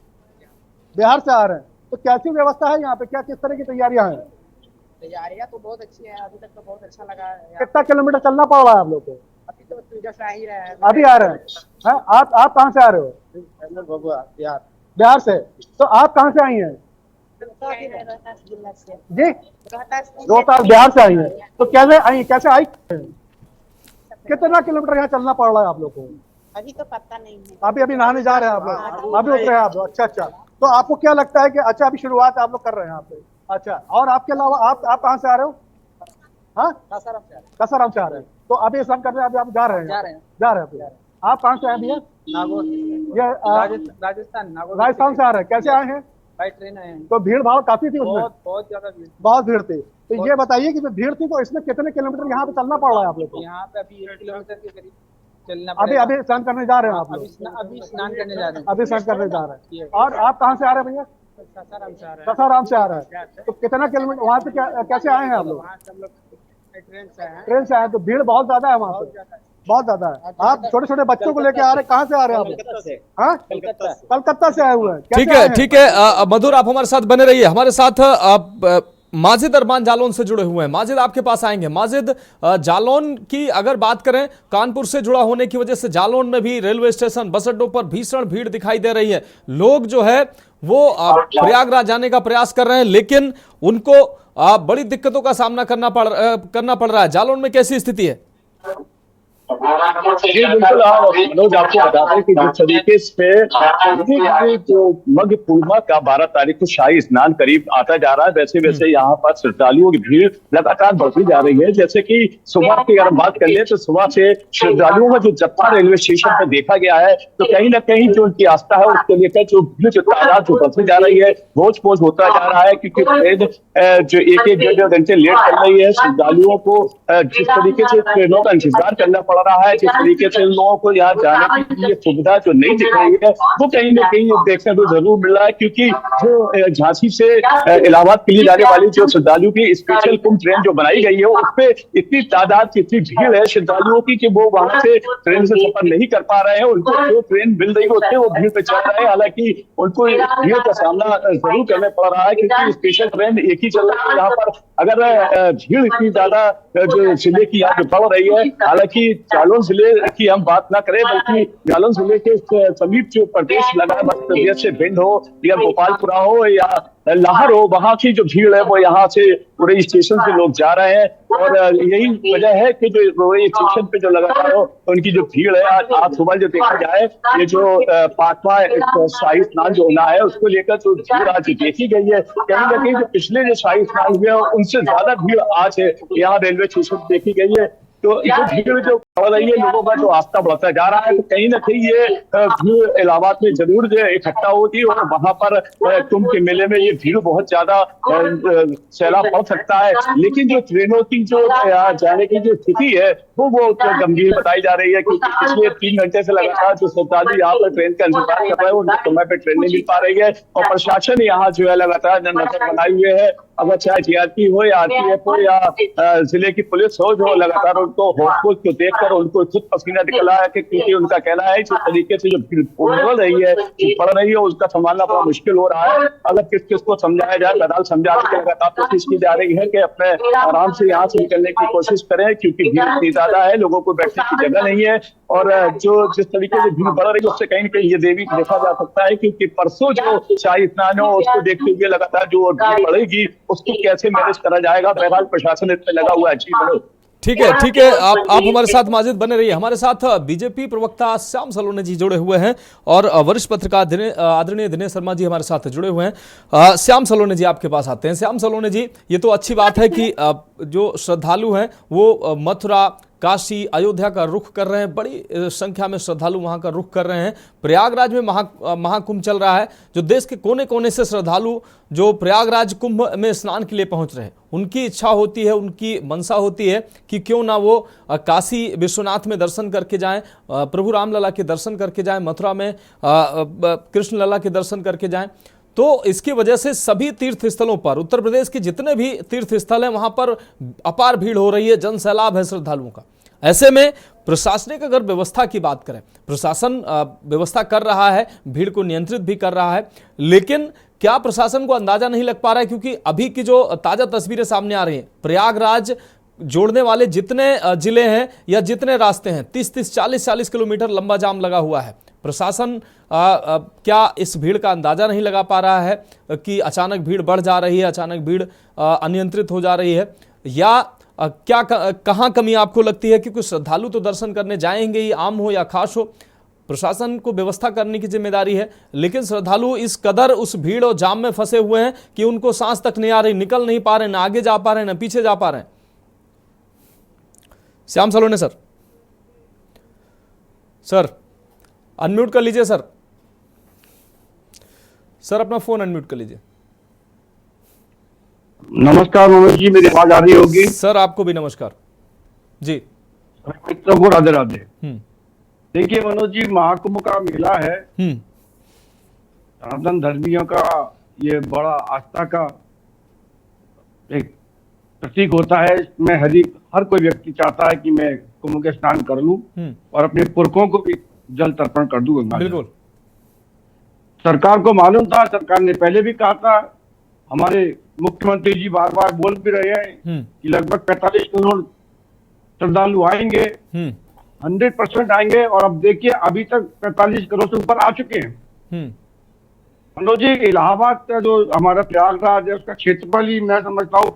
बिहार से आ रहे हैं। तो कैसी व्यवस्था है यहाँ पे, क्या किस तरह की तैयारियां हैं? तैयारियां तो बहुत अच्छी है, अभी तक तो बहुत अच्छा लगा है। कितना किलोमीटर चलना पड़ रहा है आप लोग को? अभी तो जस्ट आ ही रहे हैं। अभी आ रहे हैं? आप कहाँ से आ रहे हो? बिहार से। तो आप कहाँ से आई हैं जी? रोहतास बिहार से आई हैं। तो कैसे आई? कितना किलोमीटर यहाँ चलना पड़ रहा है आप लोग को? अभी तो पता नहीं है। अभी नहाने जा रहे हैं आप लोग? अभी उतरे हैं आप लोग? अच्छा। तो आपको क्या लगता है कि अच्छा अभी शुरुआत आप लोग कर रहे हैं यहाँ पे? अच्छा, और आपके अलावा आप कहाँ से आ रहे हो? हाँ, कसाराम से आ रहे हैं। तो अभी स्नान कर रहे हैं, अभी आप जा रहे हैं? आप कहाँ से आए भैया? ये राजस्थान से आ रहे हैं। कैसे आए हैं? बाई ट्रेन आए हैं। तो भीड़ भाड़ काफी थी उसमें? बहुत ज्यादा भीड़, बहुत भीड़ थी। तो ये बताइए कि जो भीड़ थी तो इसमें कितने किलोमीटर यहाँ पे चलना पड़ रहा है आप लोग को? यहाँ पे अभी 1 किलोमीटर के करीब चलना। अभी स्नान करने जा रहे हैं आप लोग? अभी स्नान करने जा रहे हैं। अभी स्नान करने जा रहे हैं। और आप कहाँ से आ रहे हैं भैया? सासाराम से आ रहा है। तो कितना किलोमीटर वहाँ पे कैसे आए हैं आप लोग? ट्रेन से आए। तो भीड़ बहुत ज्यादा है वहाँ पे, बहुत ज्यादा है। आप छोटे छोटे बच्चों को लेके आ रहे हैं, कहाँ से आ रहे हैं आप? हाँ, कलकत्ता से आए हुए हैं। ठीक है, ठीक है। मधुर, आप हमारे साथ बने रहिए। हमारे साथ आप माजिद अरमान जालौन से जुड़े हुए हैं। माजिद, आपके पास आएंगे। माजिद, जालौन की अगर बात करें, कानपुर से जुड़ा होने की वजह से जालौन में भी रेलवे स्टेशन, बस अड्डों पर भीषण भीड़ दिखाई दे रही है। लोग जो है वो प्रयागराज जाने का प्रयास कर रहे हैं, लेकिन उनको बड़ी दिक्कतों का सामना करना पड़ रहा है। जालौन में कैसी स्थिति है? जी बिल्कुल, मनोज आपको बता दें कि जिस तरीके से जो मघ पूर्णिमा का 12 तारीख को शाही स्नान करीब आता जा रहा है, वैसे वैसे यहाँ पर श्रद्धालुओं की भीड़ लगातार बढ़ती जा रही है। जैसे कि सुबह की अगर बात कर ले तो सुबह से श्रद्धालुओं का जो जत्था रेलवे स्टेशन पर देखा गया है, तो कहीं ना कहीं जो उनकी आस्था है उसको लेकर जो भीड़ जो तादाद जो बढ़ती जा रही है, रोज पोज होता जा रहा है। क्योंकि ट्रेन जो एक डेढ़ घंटे लेट चल रही है, श्रद्धालुओं को जिस तरीके से ट्रेनों का इंतजार करना पड़ रहा है, जिस तरीके से लोगों को यहाँ जाने की लिए सुविधा जो नहीं दिख रही है, वो कहीं ना कहीं देखने को जरूर मिल रहा है। क्योंकि जो झांसी से इलाहाबाद के लिए जाने वाली जो श्रद्धालुओं की स्पेशल कुंभ ट्रेन जो बनाई गई है, उसपे इतनी तादाद की इतनी भीड़ है श्रद्धालुओं की कि वो वहां से ट्रेन से सफर नहीं कर पा रहे हैं। उनको जो ट्रेन मिल रही होती है वो भीड़ पे चल रहे हैं। हालांकि उनको भीड़ का सामना जरूर करना पड़ रहा है, क्योंकि स्पेशल ट्रेन एक ही चल रही है। यहाँ पर अगर भीड़ इतनी ज्यादा जो जिले की यहाँ बढ़ रही है, हालांकि जालौन जिले की हम बात ना करें, बल्कि जालौन जिले के समीप जो प्रदेश लगा है, मध्य प्रदेश से भिंड हो या गोपालपुरा हो या लाहौर हो, वहां की जो भीड़ है वो यहाँ से पूरे स्टेशन से लोग जा रहे हैं। और यही वजह है कि जो स्टेशन पे जो लगातार हो तो उनकी जो भीड़ है, आज सुबह जो देखा जाए, ये जो 5वां शाही स्नान जो होना है उसको लेकर जो भीड़ आज देखी गई है, कहीं ना कहीं जो पिछले जो शाही स्नान हुए उनसे ज्यादा भीड़ आज यहाँ रेलवे स्टेशन देखी गई है। तो ये भीड़ जो बढ़ रही है, लोगों का जो आस्था बढ़ता जा रहा है, तो कहीं ना कहीं ये भीड़ इलाहाबाद में जरूर जो इकट्ठा होगी और वहां पर कुंभ के मेले में ये भीड़ बहुत ज्यादा सैलाब पड़ सकता है। लेकिन जो ट्रेनों की जो जाने की जो स्थिति है वो गंभीर बताई जा रही है, क्योंकि पिछले 3 घंटे से लगातार जो श्रद्धालु यहाँ पर ट्रेन का इंतजार कर रहे हैं उनको समय पे ट्रेन नहीं मिल पा रही है। और प्रशासन यहाँ जो है लगातार नजर बनाए हुए है, अगर चाहे जीआरपी हो या आरपीएफ हो या जिले की पुलिस हो, जो लगातार उनको होशपोश को देखकर उनको खुद पसीना निकला है, क्योंकि उनका कहना है जिस तरीके से जो भीड़ बढ़ रही है उसका संभालना बड़ा मुश्किल हो रहा है। अगर किस किस को समझाया जाए, बदल समझाने की लगातार कोशिश की जा रही है कि अपने आराम से यहाँ से निकलने की कोशिश करें, क्योंकि भीड़ इतनी ज्यादा है, लोगों को बैठने की जगह नहीं है। और जो जिस तरीके से भीड़ बढ़ रही है उससे कहीं ना कहीं ये देवी देखा जा सकता है, क्योंकि परसों जो शाही स्नान हो उसको देखते हुए लगातार जो भीड़ बढ़ेगी उसको कैसे मैनेज करा जाएगा, बहरहाल प्रशासन इसमें लगा हुआ है। जी बोलो। ठीक है, ठीक है। आप हमारे साथ माजिद बने रहिए। हमारे साथ बीजेपी प्रवक्ता श्याम सलोने जी जुड़े हुए हैं और वरिष्ठ पत्रकार आदरणीय दिनेश शर्मा जी हमारे साथ जुड़े हुए हैं। श्याम सलोने जी आपके पास आते हैं। श्याम सलोने जी, ये तो अच्छी बात है कि जो श्रद्धालु हैं वो मथुरा, काशी, अयोध्या का रुख कर रहे हैं। बड़ी संख्या में श्रद्धालु वहां का रुख कर रहे हैं। प्रयागराज में महाकुंभ चल रहा है। जो देश के कोने कोने से श्रद्धालु जो प्रयागराज कुंभ में स्नान के लिए पहुंच रहे हैं, उनकी इच्छा होती है, उनकी मनसा होती है कि क्यों ना वो काशी विश्वनाथ में दर्शन करके जाएं, प्रभु रामलला के दर्शन करके जाएं, मथुरा में कृष्ण लला के दर्शन करके जाएं। तो इसकी वजह से सभी तीर्थ स्थलों पर, उत्तर प्रदेश के जितने भी तीर्थ स्थल हैं वहां पर अपार भीड़ हो रही है, जन सैलाब है श्रद्धालुओं का। ऐसे में प्रशासनिक अगर व्यवस्था की बात करें, प्रशासन व्यवस्था कर रहा है, भीड़ को नियंत्रित भी कर रहा है, लेकिन क्या प्रशासन को अंदाजा नहीं लग पा रहा है? क्योंकि अभी की जो ताजा तस्वीरें सामने आ रही हैं, प्रयागराज जोड़ने वाले जितने जिले हैं या जितने रास्ते हैं, 30-30, 40-40 किलोमीटर लंबा जाम लगा हुआ है। प्रशासन क्या इस भीड़ का अंदाजा नहीं लगा पा रहा है कि अचानक भीड़ बढ़ जा रही है, अचानक भीड़ अनियंत्रित हो जा रही है, या क्या कहाँ कमी आपको लगती है? क्योंकि श्रद्धालु तो दर्शन करने जाएंगे ही, आम हो या खास हो, प्रशासन को व्यवस्था करने की जिम्मेदारी है, लेकिन श्रद्धालु इस कदर उस भीड़ और जाम में फंसे हुए हैं कि उनको सांस तक नहीं आ रही, निकल नहीं पा रहे, ना आगे जा पा रहे, ना पीछे जा पा रहे हैं। श्याम सलोने सर, अनम्यूट कर लीजिए सर। सर अपना फोन अनम्यूट कर लीजिए। नमस्कार मनोज जी, मेरी आवाज आ रही होगी? सर आपको भी नमस्कार जी। सबको राधे राधे। देखिए मनोज जी, महाकुंभ का मेला है, सनातन धर्मियों का ये बड़ा आस्था का एक प्रतीक होता है। इसमें हर कोई व्यक्ति चाहता है कि मैं कुंभ के स्नान कर लूं और अपने पुरखों को भी जल तर्पण कर दूं गंगा जल। बिल्कुल। सरकार को मालूम था, सरकार ने पहले भी कहा था, हमारे मुख्यमंत्री जी बार बार बोल भी रहे हैं कि लगभग 45 करोड़ श्रद्धालु आएंगे, 100% आएंगे। और अब देखिए अभी तक 45 करोड़ से ऊपर आ चुके हैं। मनोज जी, इलाहाबाद का जो हमारा प्रयागराज है उसका क्षेत्रफल ही मैं समझता हूँ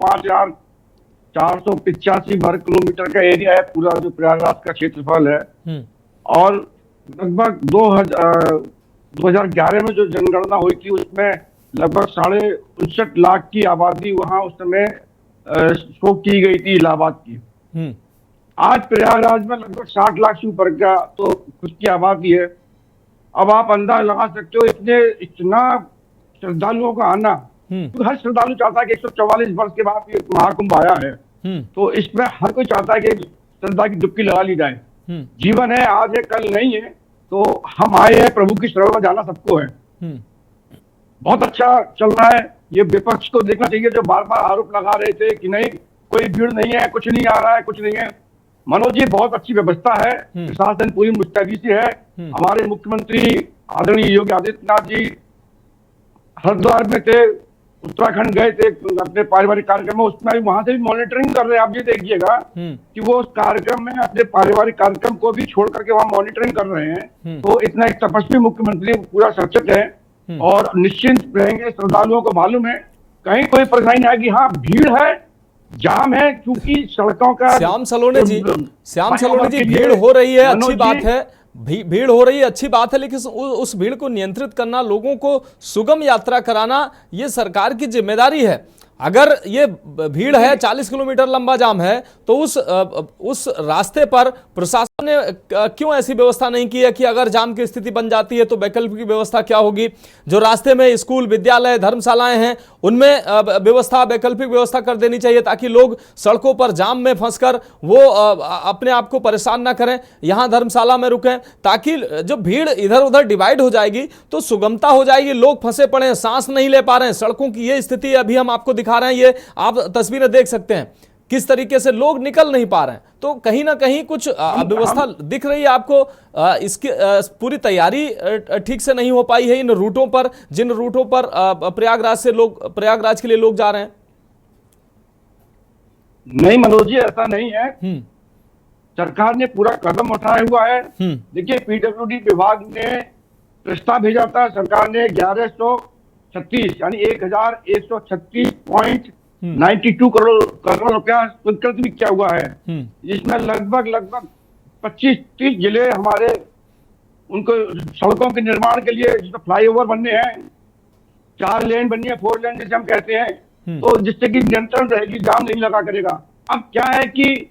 5485 वर्ग किलोमीटर का एरिया है, पूरा जो प्रयागराज का क्षेत्रफल है। और लगभग 2011 में जो जनगणना हुई थी उसमें लगभग 59.5 लाख की आबादी वहां उस समय शो की गई थी इलाहाबाद की। आज प्रयागराज में लगभग 60 लाख से ऊपर का तो खुद की आबादी है। अब आप अंदाज लगा सकते हो इतना श्रद्धालुओं का आना, तो हर श्रद्धालु चाहता है कि 144 वर्ष के बाद ये महाकुंभ आया है, तो इसमें हर कोई चाहता है कि श्रद्धा की डुबकी लगा ली जाए। जीवन है, आज है कल नहीं है, तो हम आए हैं, प्रभु की शरण में जाना सबको है। बहुत अच्छा चल रहा है। ये विपक्ष को देखना चाहिए जो बार बार आरोप लगा रहे थे कि नहीं कोई भीड़ नहीं है, कुछ नहीं आ रहा है, कुछ नहीं है। मनोज जी, बहुत अच्छी व्यवस्था है, प्रशासन पूरी मुस्तैदी से है। हमारे मुख्यमंत्री आदरणीय योगी आदित्यनाथ जी हरिद्वार में थे, उत्तराखंड गए थे अपने पारिवारिक कार्यक्रम में, उसमें भी वहां से भी मॉनिटरिंग कर रहे हैं। आप ये देखिएगा कि वो उस कार्यक्रम में अपने पारिवारिक कार्यक्रम को भी छोड़ करके वहां मॉनिटरिंग कर रहे हैं। तो इतना एक तपस्वी मुख्यमंत्री पूरा सचेत है और निश्चिंत रहेंगे। श्रद्धालुओं को मालूम है कहीं कोई परेशानी नहीं आएगी। हाँ, भीड़ है, जाम है, क्योंकि सड़कों का श्याम सलोनी जी भीड़ हो रही है, अच्छी बात है, भीड़ हो रही है, अच्छी बात है, लेकिन उस भीड़ को नियंत्रित करना, लोगों को सुगम यात्रा कराना, ये सरकार की जिम्मेदारी है। अगर ये भीड़ है, 40 किलोमीटर लंबा जाम है, तो उस रास्ते पर प्रशासन ने क्यों ऐसी व्यवस्था नहीं की है कि अगर जाम की स्थिति बन जाती है तो वैकल्पिक व्यवस्था क्या होगी? जो रास्ते में स्कूल, विद्यालय, धर्मशालाएं हैं, उनमें वैकल्पिक व्यवस्था कर देनी चाहिए ताकि लोग सड़कों पर जाम में फंसकर वो अपने आप को परेशान ना करें, यहाँ धर्मशाला में रुकें, ताकि जो भीड़ इधर उधर डिवाइड हो जाएगी तो सुगमता हो जाएगी। लोग फंसे पड़े हैं, सांस नहीं ले पा रहे हैं, सड़कों की ये स्थिति अभी हम आपको दिखा रहे हैं, ये आप तस्वीरें देख सकते हैं किस तरीके से लोग निकल नहीं पा रहे हैं। तो कहीं ना कहीं कुछ अव्यवस्था दिख रही है आपको, इसकी पूरी तैयारी ठीक से नहीं हो पाई है इन रूटों पर, जिन रूटों पर प्रयागराज के लिए लोग जा रहे हैं। नहीं मनोज जी, ऐसा नहीं है। सरकार ने पूरा कदम उठाया हुआ है। देखिए, पीडब्ल्यूडी विभाग ने प्रस्ताव भेजा था, सरकार ने 1136 यानी 1136.92 करोड़ रुपया स्वीकृत भी किया हुआ है, जिसमें लगभग 25-30 जिले हमारे उनको सड़कों के निर्माण के लिए, जिसमें फ्लाईओवर बनने हैं, 4 लेन बननी है, 4 लेन जैसे हम कहते हैं, तो जिससे कि नियंत्रण रहेगी, जाम नहीं लगा करेगा। अब क्या है कि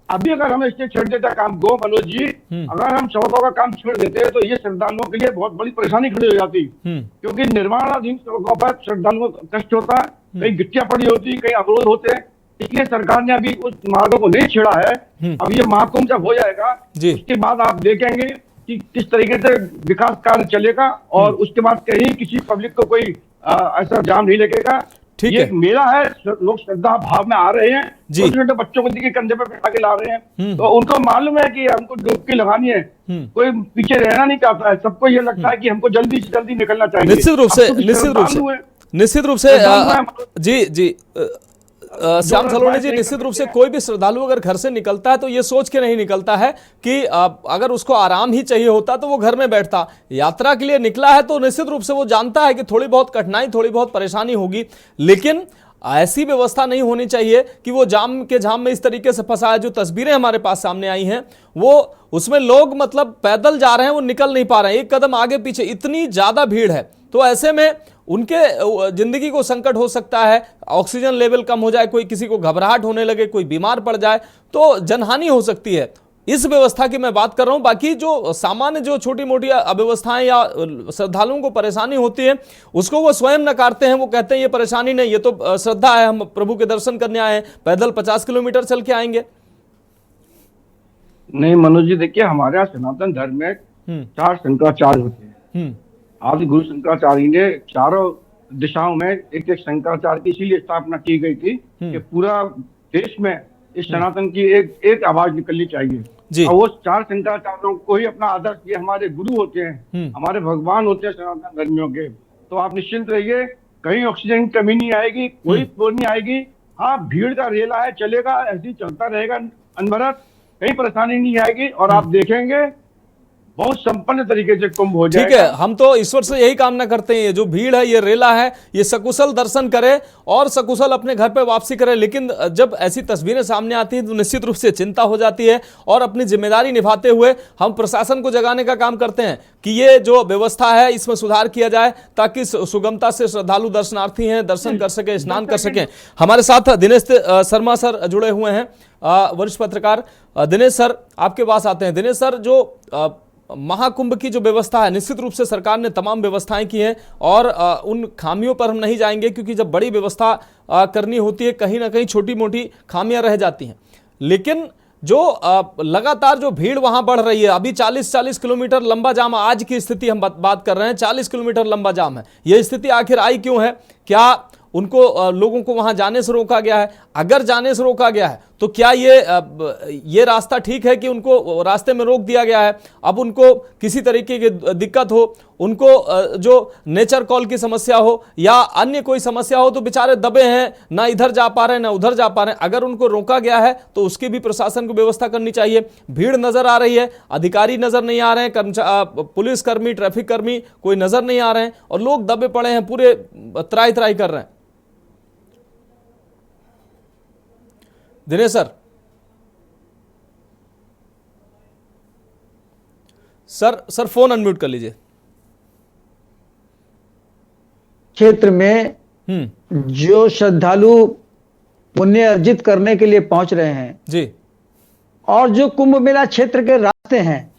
अभी अगर हम इससे छोड़ देते काम को मनोज जी, अगर हम सड़कों का काम छोड़ देते तो ये श्रद्धालुओं के लिए बहुत बड़ी परेशानी खड़ी हो जाती, क्योंकि निर्माणाधीन सड़कों पर श्रद्धालुओं को कष्ट होता है, कहीं गिट्टियां पड़ी होती, कहीं अवरोध होते हैं। इसलिए सरकार ने अभी उस मार्गों को नहीं छेड़ा है। अब ये महाकुंभ जब हो जाएगा उसके बाद आप देखेंगे कि किस तरीके से विकास कार्य चलेगा, और उसके बाद कहीं किसी पब्लिक को कोई ऐसा जाम नहीं लगेगा। ये मेला है, लोग श्रद्धा भाव में आ रहे हैं, छोटे बच्चों को देखिए कंधे पर बैठा के ला रहे हैं, तो उनको मालूम है कि हमको डुबकी लगानी है, कोई पीछे रहना नहीं चाहता है, सबको ये लगता है कि हमको जल्दी से जल्दी निकलना चाहिए। निश्चित रूप से जी श्याम सलोनी जी, निश्चित रूप से कोई भी श्रद्धालु अगर घर से निकलता है तो ये सोच के नहीं निकलता है कि अगर उसको आराम ही चाहिए होता तो वो घर में बैठता। यात्रा के लिए निकला है तो निश्चित रूप से वो जानता है कि थोड़ी बहुत कठिनाई, थोड़ी बहुत परेशानी होगी, लेकिन ऐसी व्यवस्था नहीं होनी चाहिए कि वो जाम में इस तरीके से फंसा है। जो तस्वीरें हमारे पास सामने आई हैं वो उसमें लोग मतलब पैदल जा रहे हैं, वो निकल नहीं पा रहे हैं, एक कदम आगे पीछे, इतनी ज्यादा भीड़ है। तो ऐसे में उनके जिंदगी को संकट हो सकता है, ऑक्सीजन लेवल कम हो जाए, कोई किसी को घबराहट होने लगे, कोई बीमार पड़ जाए तो जनहानि हो सकती है। इस व्यवस्था की मैं बात कर रहा हूं। बाकी जो सामान्य जो छोटी मोटी अव्यवस्थाएं या श्रद्धालुओं को परेशानी होती है उसको वो स्वयं नकारते हैं, वो कहते हैं ये परेशानी नहीं, ये तो श्रद्धा है, हम प्रभु के दर्शन करने आए हैं, पैदल 50 किलोमीटर चल के आएंगे। नहीं मनोज जी, देखिए हमारे यहाँ सनातन धर्म में 4 शंकराचार्य होते हैं। आदि गुरु शंकराचार्य ने चारों दिशाओं में एक एक शंकराचार्य की इसीलिए स्थापना की गई थी कि पूरा देश में इस सनातन की एक आवाज निकलनी चाहिए। और वो 4 शंकराचार्यों को ही अपना आदर्श, ये हमारे गुरु होते हैं, हमारे भगवान होते हैं सनातन धर्मियों के। तो आप निश्चिंत रहिए, कहीं ऑक्सीजन की कमी नहीं आएगी, कोई बोल नहीं आएगी। हाँ, भीड़ का रेला है, चलेगा, ऐसे ही चलता रहेगा अनवरत, कहीं परेशानी नहीं आएगी और आप देखेंगे बहुत संपन्न तरीके से कुंभ हो जाएगा। ठीक है, हम तो ईश्वर से यही कामना करते हैं, ये जो भीड़ है, ये रेला है, ये सकुशल दर्शन करे और सकुशल अपने घर पे वापसी करे। लेकिन जब ऐसी तस्वीरें सामने आती हैं तो निश्चित रूप से चिंता हो जाती है और अपनी जिम्मेदारी निभाते हुए हम प्रशासन को जगाने का काम करते हैं कि ये जो व्यवस्था है इसमें सुधार किया जाए ताकि सुगमता से श्रद्धालु दर्शनार्थी हैं दर्शन कर सके, स्नान कर सकें। हमारे साथ दिनेश शर्मा सर जुड़े हुए हैं, वरिष्ठ पत्रकार। दिनेश सर, आपके पास आते हैं। दिनेश सर, जो महाकुंभ की जो व्यवस्था है, निश्चित रूप से सरकार ने तमाम व्यवस्थाएं की हैं और उन खामियों पर हम नहीं जाएंगे क्योंकि जब बड़ी व्यवस्था करनी होती है कहीं ना कहीं छोटी मोटी खामियां रह जाती हैं। लेकिन जो लगातार जो भीड़ वहां बढ़ रही है, अभी 40-40 किलोमीटर लंबा जाम, आज की स्थिति हम बात कर रहे हैं, 40 किलोमीटर लंबा जाम है। यह स्थिति आखिर आई क्यों है? क्या उनको लोगों को वहां जाने से रोका गया है? अगर जाने से रोका गया है तो क्या ये रास्ता ठीक है कि उनको रास्ते में रोक दिया गया है? अब उनको किसी तरीके की दिक्कत हो, उनको जो नेचर कॉल की समस्या हो या अन्य कोई समस्या हो तो बेचारे दबे हैं, ना इधर जा पा रहे हैं ना उधर जा पा रहे हैं। अगर उनको रोका गया है तो उसकी भी प्रशासन को व्यवस्था करनी चाहिए। भीड़ नजर आ रही है, अधिकारी नजर नहीं आ रहे हैं, पुलिस कर्मी, ट्रैफिक कर्मी कोई नजर नहीं आ रहे हैं और लोग दबे पड़े हैं, पूरे त्राई त्राई कर रहे हैं। दिनेश सर फोन अनम्यूट कर लीजिए। क्षेत्र में जो श्रद्धालु पुण्य अर्जित करने के लिए पहुंच रहे हैं जी, और जो कुंभ मेला क्षेत्र के रास्ते हैं,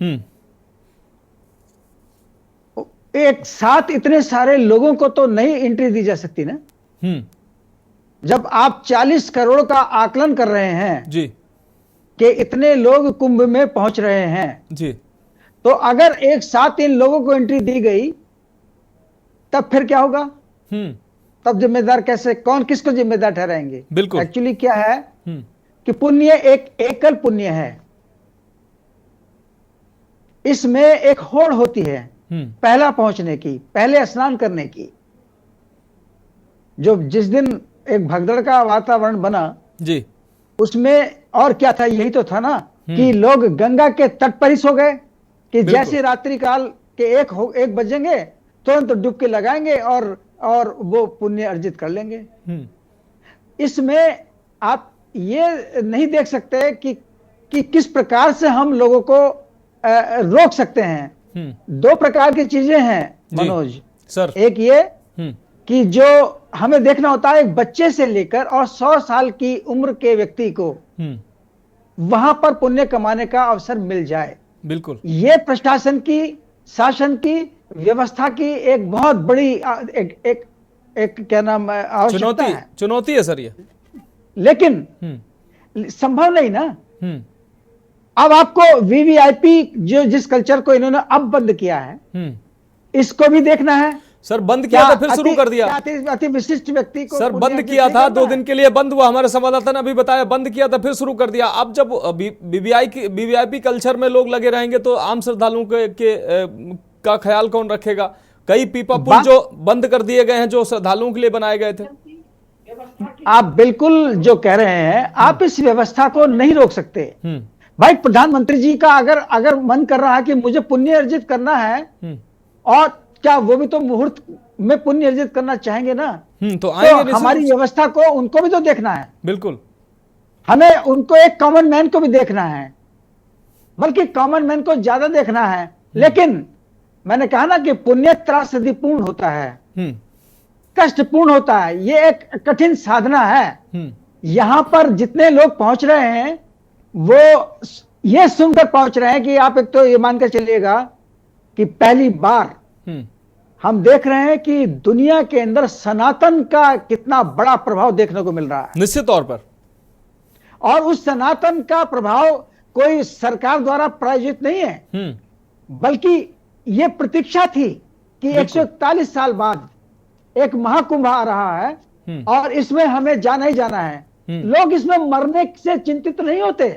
एक साथ इतने सारे लोगों को तो नहीं एंट्री दी जा सकती ना। जब आप 40 करोड़ का आकलन कर रहे हैं जी कि इतने लोग कुंभ में पहुंच रहे हैं जी, तो अगर एक साथ इन लोगों को एंट्री दी गई तब फिर क्या होगा? तब जिम्मेदार कैसे, कौन किसको जिम्मेदार ठहराएंगे? बिल्कुल। एक्चुअली क्या है कि पुण्य एक एकल पुण्य है, इसमें एक होड़ होती है पहला पहुंचने की, पहले स्नान करने की। जो जिस दिन एक भगदड़ का वातावरण बना जी, उसमें और क्या था? यही तो था ना कि लोग गंगा के तट पर ही सो गए कि जैसे रात्रि काल के 1 बजेंगे तुरंत डुबकी लगाएंगे और वो पुण्य अर्जित कर लेंगे। इसमें आप ये नहीं देख सकते कि किस प्रकार से हम लोगों को रोक सकते हैं। 2 प्रकार की चीजें हैं मनोज सर। एक ये कि जो हमें देखना होता है एक बच्चे से लेकर और 100 साल की उम्र के व्यक्ति को वहां पर पुण्य कमाने का अवसर मिल जाए। बिल्कुल, ये प्रशासन की, शासन की, व्यवस्था की एक बहुत बड़ी एक क्या नाम आवश्यकता है, चुनौती है सर ये। लेकिन संभव नहीं ना। अब आपको वीवीआईपी जो जिस कल्चर को इन्होंने अब बंद किया है इसको भी देखना है। सर बंद किया था फिर शुरू कर दिया। अति विशिष्ट व्यक्ति को सर बंद किया था, 2 दिन के लिए बंद हुआ, हमारे संवाददाता ने अभी बताया, बंद किया था फिर शुरू कर दिया। अब जब वीवीआईपी कल्चर में लोग लगे रहेंगे तो आम श्रद्धालुओं का ख्याल कौन रखेगा? कई पीपा पुल जो बंद कर दिए गए हैं जो श्रद्धालुओं के लिए बनाए गए थे। आप बिल्कुल जो कह रहे हैं, आप इस व्यवस्था को नहीं रोक सकते। भाई प्रधानमंत्री जी का अगर मन कर रहा है कि मुझे पुण्य अर्जित करना है, और क्या वो भी तो मुहूर्त में पुण्य अर्जित करना चाहेंगे ना, तो हमारी व्यवस्था को उनको भी तो देखना है। बिल्कुल, हमें उनको एक कॉमन मैन को भी देखना है, बल्कि कॉमन मैन को ज्यादा देखना है। लेकिन मैंने कहा ना कि पुण्य त्रासदीपूर्ण होता है, कष्टपूर्ण होता है, ये एक कठिन साधना है। यहां पर जितने लोग पहुंच रहे हैं वो ये सुनकर पहुंच रहे हैं कि आप एक तो ये मानकर चलिएगा कि पहली बार हम देख रहे हैं कि दुनिया के अंदर सनातन का कितना बड़ा प्रभाव देखने को मिल रहा है, निश्चित तौर पर। और उस सनातन का प्रभाव कोई सरकार द्वारा प्रायोजित नहीं है, बल्कि यह प्रतीक्षा थी कि 141 साल बाद एक महाकुंभ आ रहा है और इसमें हमें जाना ही जाना है। लोग इसमें मरने से चिंतित नहीं होते,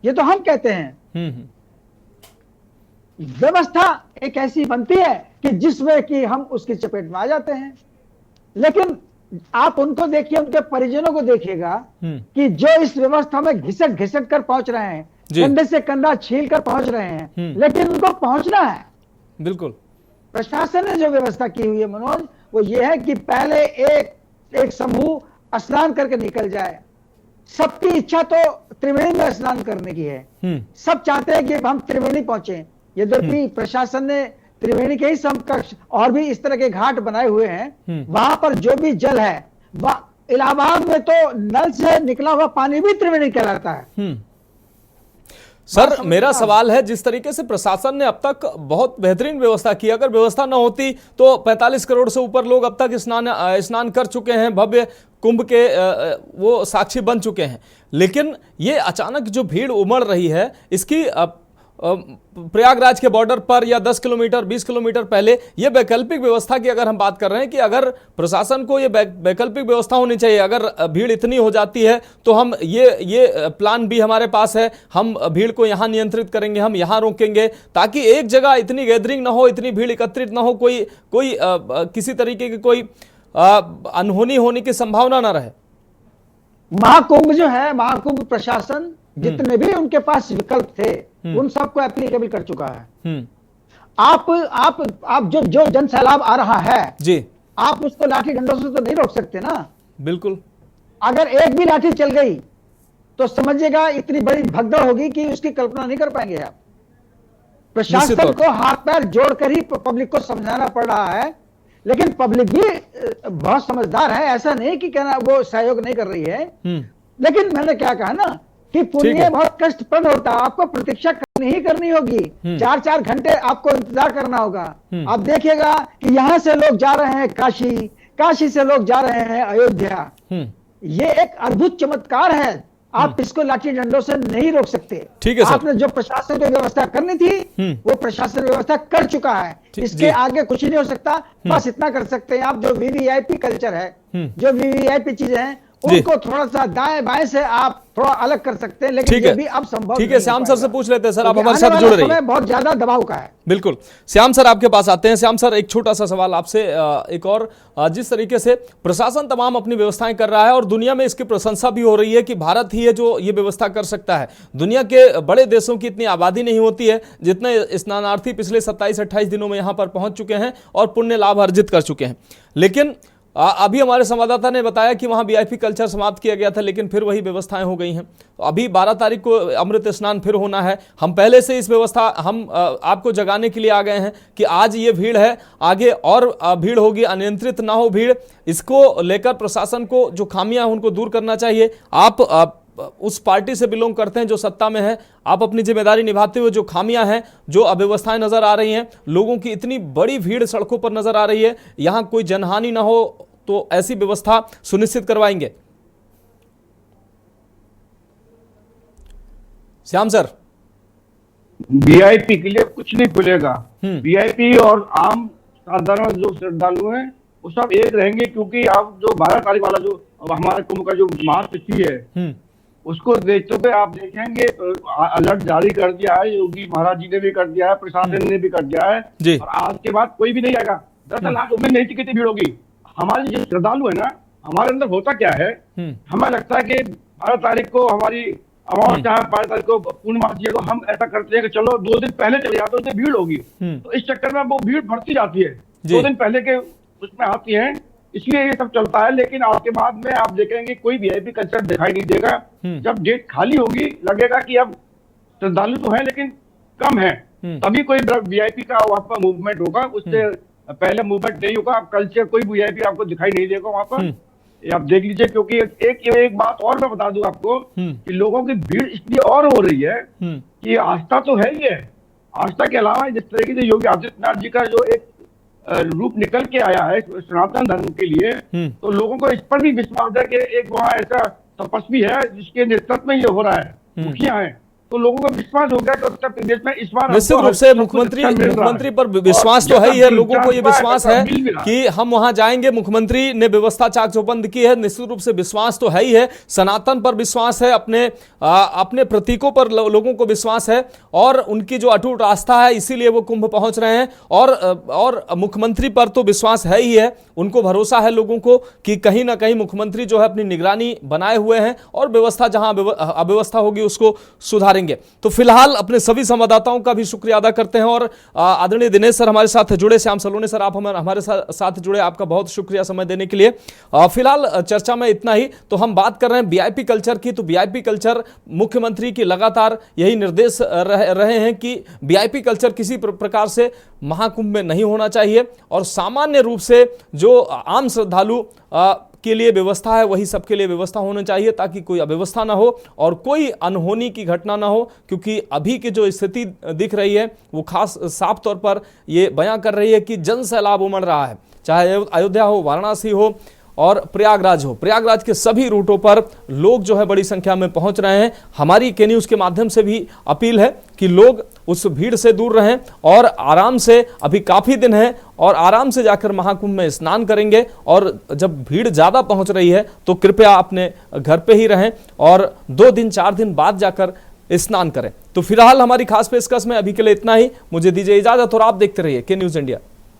ये तो हम कहते हैं। व्यवस्था एक ऐसी बनती है कि जिसमें कि हम उसकी चपेट में आ जाते हैं। लेकिन आप उनको देखिए, उनके परिजनों को देखिएगा कि जो इस व्यवस्था में घिसट घिसट कर पहुंच रहे हैं, कंधे से कंधा छील कर पहुंच रहे हैं, लेकिन उनको पहुंचना है। बिल्कुल प्रशासन ने जो व्यवस्था की हुई है मनोज, वो ये है कि पहले एक समूह स्नान करके निकल जाए। सबकी इच्छा तो त्रिवेणी में स्नान करने की है, सब चाहते हैं कि हम त्रिवेणी पहुंचे। यद्यपि प्रशासन ने त्रिवेणी के ही समकक्ष और भी इस तरह के घाट बनाए हुए हैं, वहां पर जो भी जल है, वह इलाहाबाद में तो नल से निकला हुआ पानी भी त्रिवेणी कहलाता है। सर मेरा सवाल है, जिस तरीके से प्रशासन ने अब तक बहुत बेहतरीन व्यवस्था की, अगर व्यवस्था न होती तो 45 करोड़ से ऊपर लोग अब तक स्नान कर चुके हैं, भव्य कुंभ के वो साक्षी बन चुके हैं। लेकिन ये अचानक जो भीड़ उमड़ रही है, इसकी प्रयागराज के बॉर्डर पर या 10 किलोमीटर 20 किलोमीटर पहले ये वैकल्पिक व्यवस्था की अगर हम बात कर रहे हैं कि अगर प्रशासन को ये वैकल्पिक व्यवस्था होनी चाहिए, अगर भीड़ इतनी हो जाती है तो हम ये प्लान भी हमारे पास है, हम भीड़ को यहाँ नियंत्रित करेंगे, हम यहाँ रोकेंगे, ताकि एक जगह इतनी गैदरिंग ना हो, इतनी भीड़ एकत्रित ना हो, कोई किसी तरीके की कोई अनहोनी होने की संभावना ना रहे। महाकुंभ जो है, महाकुंभ प्रशासन जितने भी उनके पास विकल्प थे उन सबको एप्लीकेबल कर चुका है। आप जो जन सैलाब आ रहा है जी, आप उसको लाठी डंडों से तो नहीं रोक सकते ना। बिल्कुल, अगर एक भी लाठी चल गई तो समझिएगा इतनी बड़ी भगदड़ होगी कि उसकी कल्पना नहीं कर पाएंगे आप। प्रशासन को हाथ पैर जोड़कर ही पब्लिक को समझाना पड़ रहा है, लेकिन पब्लिक भी बहुत समझदार है, ऐसा नहीं कि कहना वो सहयोग नहीं कर रही है। लेकिन मैंने क्या कहा ना कि पुण्य बहुत कष्टप्रद होता है, आपको प्रतीक्षा करनी ही करनी होगी, 4-4 घंटे आपको इंतजार करना होगा। आप देखिएगा कि यहाँ से लोग जा रहे हैं काशी, काशी से लोग जा रहे हैं अयोध्या। ये एक अद्भुत चमत्कार है, आप इसको लाठी डंडों से नहीं रोक सकते। ठीक है सर, आपने जो प्रशासन को व्यवस्था करनी थी वो प्रशासन व्यवस्था कर चुका है, इसके आगे कुछ नहीं हो सकता। बस इतना कर सकते हैं आप, जो वीवीआईपी कल्चर है, जो वीवीआईपी चीजें हैं, उनको थोड़ा सा दाएं बाएं से आप थोड़ा अलग कर सकते हैं, लेकिन ये भी अब संभव ठीक है। श्याम सर से पूछ लेते हैं, सर आप हमारे साथ जुड़ रहे हैं, बहुत ज्यादा दबाव का है। बिल्कुल, श्याम सर आपके पास आते हैं। श्याम सर, एक छोटा सा सवाल आपसे, एक और, जिस तरीके से प्रशासन तमाम अपनी व्यवस्थाएं कर रहा है और दुनिया में इसकी प्रशंसा भी हो रही है कि भारत ही है जो ये व्यवस्था कर सकता है। दुनिया के बड़े देशों की इतनी आबादी नहीं होती है जितने स्नानार्थी पिछले 27-28 दिनों में यहाँ पर पहुंच चुके हैं और पुण्य लाभ अर्जित कर चुके हैं। लेकिन अभी हमारे संवाददाता ने बताया कि वहां वीआईपी कल्चर समाप्त किया गया था, लेकिन फिर वही व्यवस्थाएं हो गई हैं। तो अभी 12 तारीख को अमृत स्नान फिर होना है। हम पहले से इस व्यवस्था हम आपको जगाने के लिए आ गए हैं कि आज ये भीड़ है, आगे और भीड़ होगी, अनियंत्रित ना हो भीड़। इसको लेकर प्रशासन को जो खामियां उनको दूर करना चाहिए। आप उस पार्टी से बिलोंग करते हैं जो सत्ता में है, आप अपनी जिम्मेदारी निभाते हुए जो खामियां हैं, जो अव्यवस्थाएं नजर आ रही हैं, लोगों की इतनी बड़ी भीड़ सड़कों पर नजर आ रही है, यहां कोई जनहानि ना हो तो ऐसी व्यवस्था सुनिश्चित करवाएंगे। श्याम सर, वीआईपी के लिए कुछ नहीं खुलेगा। वीआईपी और आम साधारण जो श्रद्धालु हैं वो सब एक रहेंगे, क्योंकि आप जो 12 तारीख वाला जो हमारे कुंभ का जो महातिथि है उसको देखते हुए आप देखेंगे अलर्ट जारी कर दिया है, योगी महाराज जी ने भी कर दिया है, प्रशासन ने भी कर दिया है, और आज के बाद कोई भी नहीं आएगा। 10 लाख उम्मीद नहीं थी कितनी भीड़ होगी। हमारे जो श्रद्धालु है ना, हमारे अंदर होता क्या है, हमें लगता है कि 12 तारीख को हमारी अमावस्या है, 12 तारीख को पूर्णमासी है, तो हम ऐसा करते हैं कि चलो 2 दिन पहले चले जाते हैं, उससे भीड़ होगी। तो इस चक्कर में वो भीड़ बढ़ती जाती है, 2 दिन पहले के उसमें आती है, इसलिए ये सब चलता है। लेकिन आज के बाद में आप देखेंगे कोई वीआईपी कल्चर दिखाई नहीं देगा। जब डेट खाली होगी लगेगा कि अब श्रद्धालु तो है लेकिन कम है, तभी कोई वीआईपी का वहां पर मूवमेंट होगा, उससे पहले मूवमेंट नहीं होगा। कल्चर कोई वीआईपी आपको दिखाई नहीं देगा वहां पर, आप देख लीजिए। क्योंकि एक बात और मैं बता दूं आपको कि लोगों की भीड़ इसलिए और हो रही है कि आस्था तो है ही है, आस्था के अलावा जिस तरीके से योगी आदित्यनाथ जी का जो एक रूप निकल के आया है सनातन धर्म के लिए, तो लोगों को इस पर भी विश्वास है कि एक वहाँ ऐसा तपस्वी है जिसके नेतृत्व में ये हो रहा है, मुखिया है, तो लोगों को विश्वास हो गया कि उत्तर प्रदेश में इस बार निश्चित रूप से मुख्यमंत्री पर विश्वास तो है ही है, लोगों को ये विश्वास है कि हम वहां जाएंगे। मुख्यमंत्री ने व्यवस्था चाक चौबंद की है, निश्चित रूप से विश्वास तो है ही है। सनातन पर विश्वास है, अपने प्रतीकों पर लोगों को विश्वास है और उनकी जो अटूट आस्था है, इसीलिए वो कुंभ पहुंच रहे हैं। और मुख्यमंत्री पर तो विश्वास है ही है, उनको भरोसा है लोगों को कि कहीं ना कहीं मुख्यमंत्री जो है अपनी निगरानी बनाए हुए हैं और व्यवस्था जहां अव्यवस्था होगी उसको सुधारेंगे। तो फिलहाल अपने सभी संवाददाताओं का भी शुक्रिया अदा करते हैं और आदरणीय दिनेश सर हमारे साथ जुड़े, श्याम सलोने सर आप हमारे साथ जुड़े, आपका बहुत शुक्रिया समय देने के लिए। फिलहाल चर्चा में इतना ही। तो हम बात कर रहे हैं वीआईपी कल्चर की, तो वीआईपी कल्चर मुख्यमंत्री की लगातार यही निर्देश रहे हैं कि वीआईपी कल्चर किसी प्रकार से महाकुंभ में नहीं होना चाहिए और सामान्य रूप से जो आम श्रद्धालु के लिए व्यवस्था है वही सबके लिए व्यवस्था होनी चाहिए, ताकि कोई अव्यवस्था ना हो और कोई अनहोनी की घटना ना हो। क्योंकि अभी की जो स्थिति दिख रही है वो खास साफ तौर पर ये बयां कर रही है कि जन सैलाब उमड़ रहा है, चाहे अयोध्या हो, वाराणसी हो और प्रयागराज हो। प्रयागराज के सभी रूटों पर लोग जो है बड़ी संख्या में पहुंच रहे हैं। हमारी के न्यूज़ के माध्यम से भी अपील है कि लोग उस भीड़ से दूर रहें और आराम से, अभी काफ़ी दिन है और आराम से जाकर महाकुंभ में स्नान करेंगे। और जब भीड़ ज़्यादा पहुंच रही है तो कृपया अपने घर पे ही रहें और 2 दिन 4 दिन बाद जाकर स्नान करें। तो फिलहाल हमारी खास पेशकश में अभी के लिए इतना ही। मुझे दीजिए इजाज़त और आप देखते रहिए के न्यूज़ इंडिया।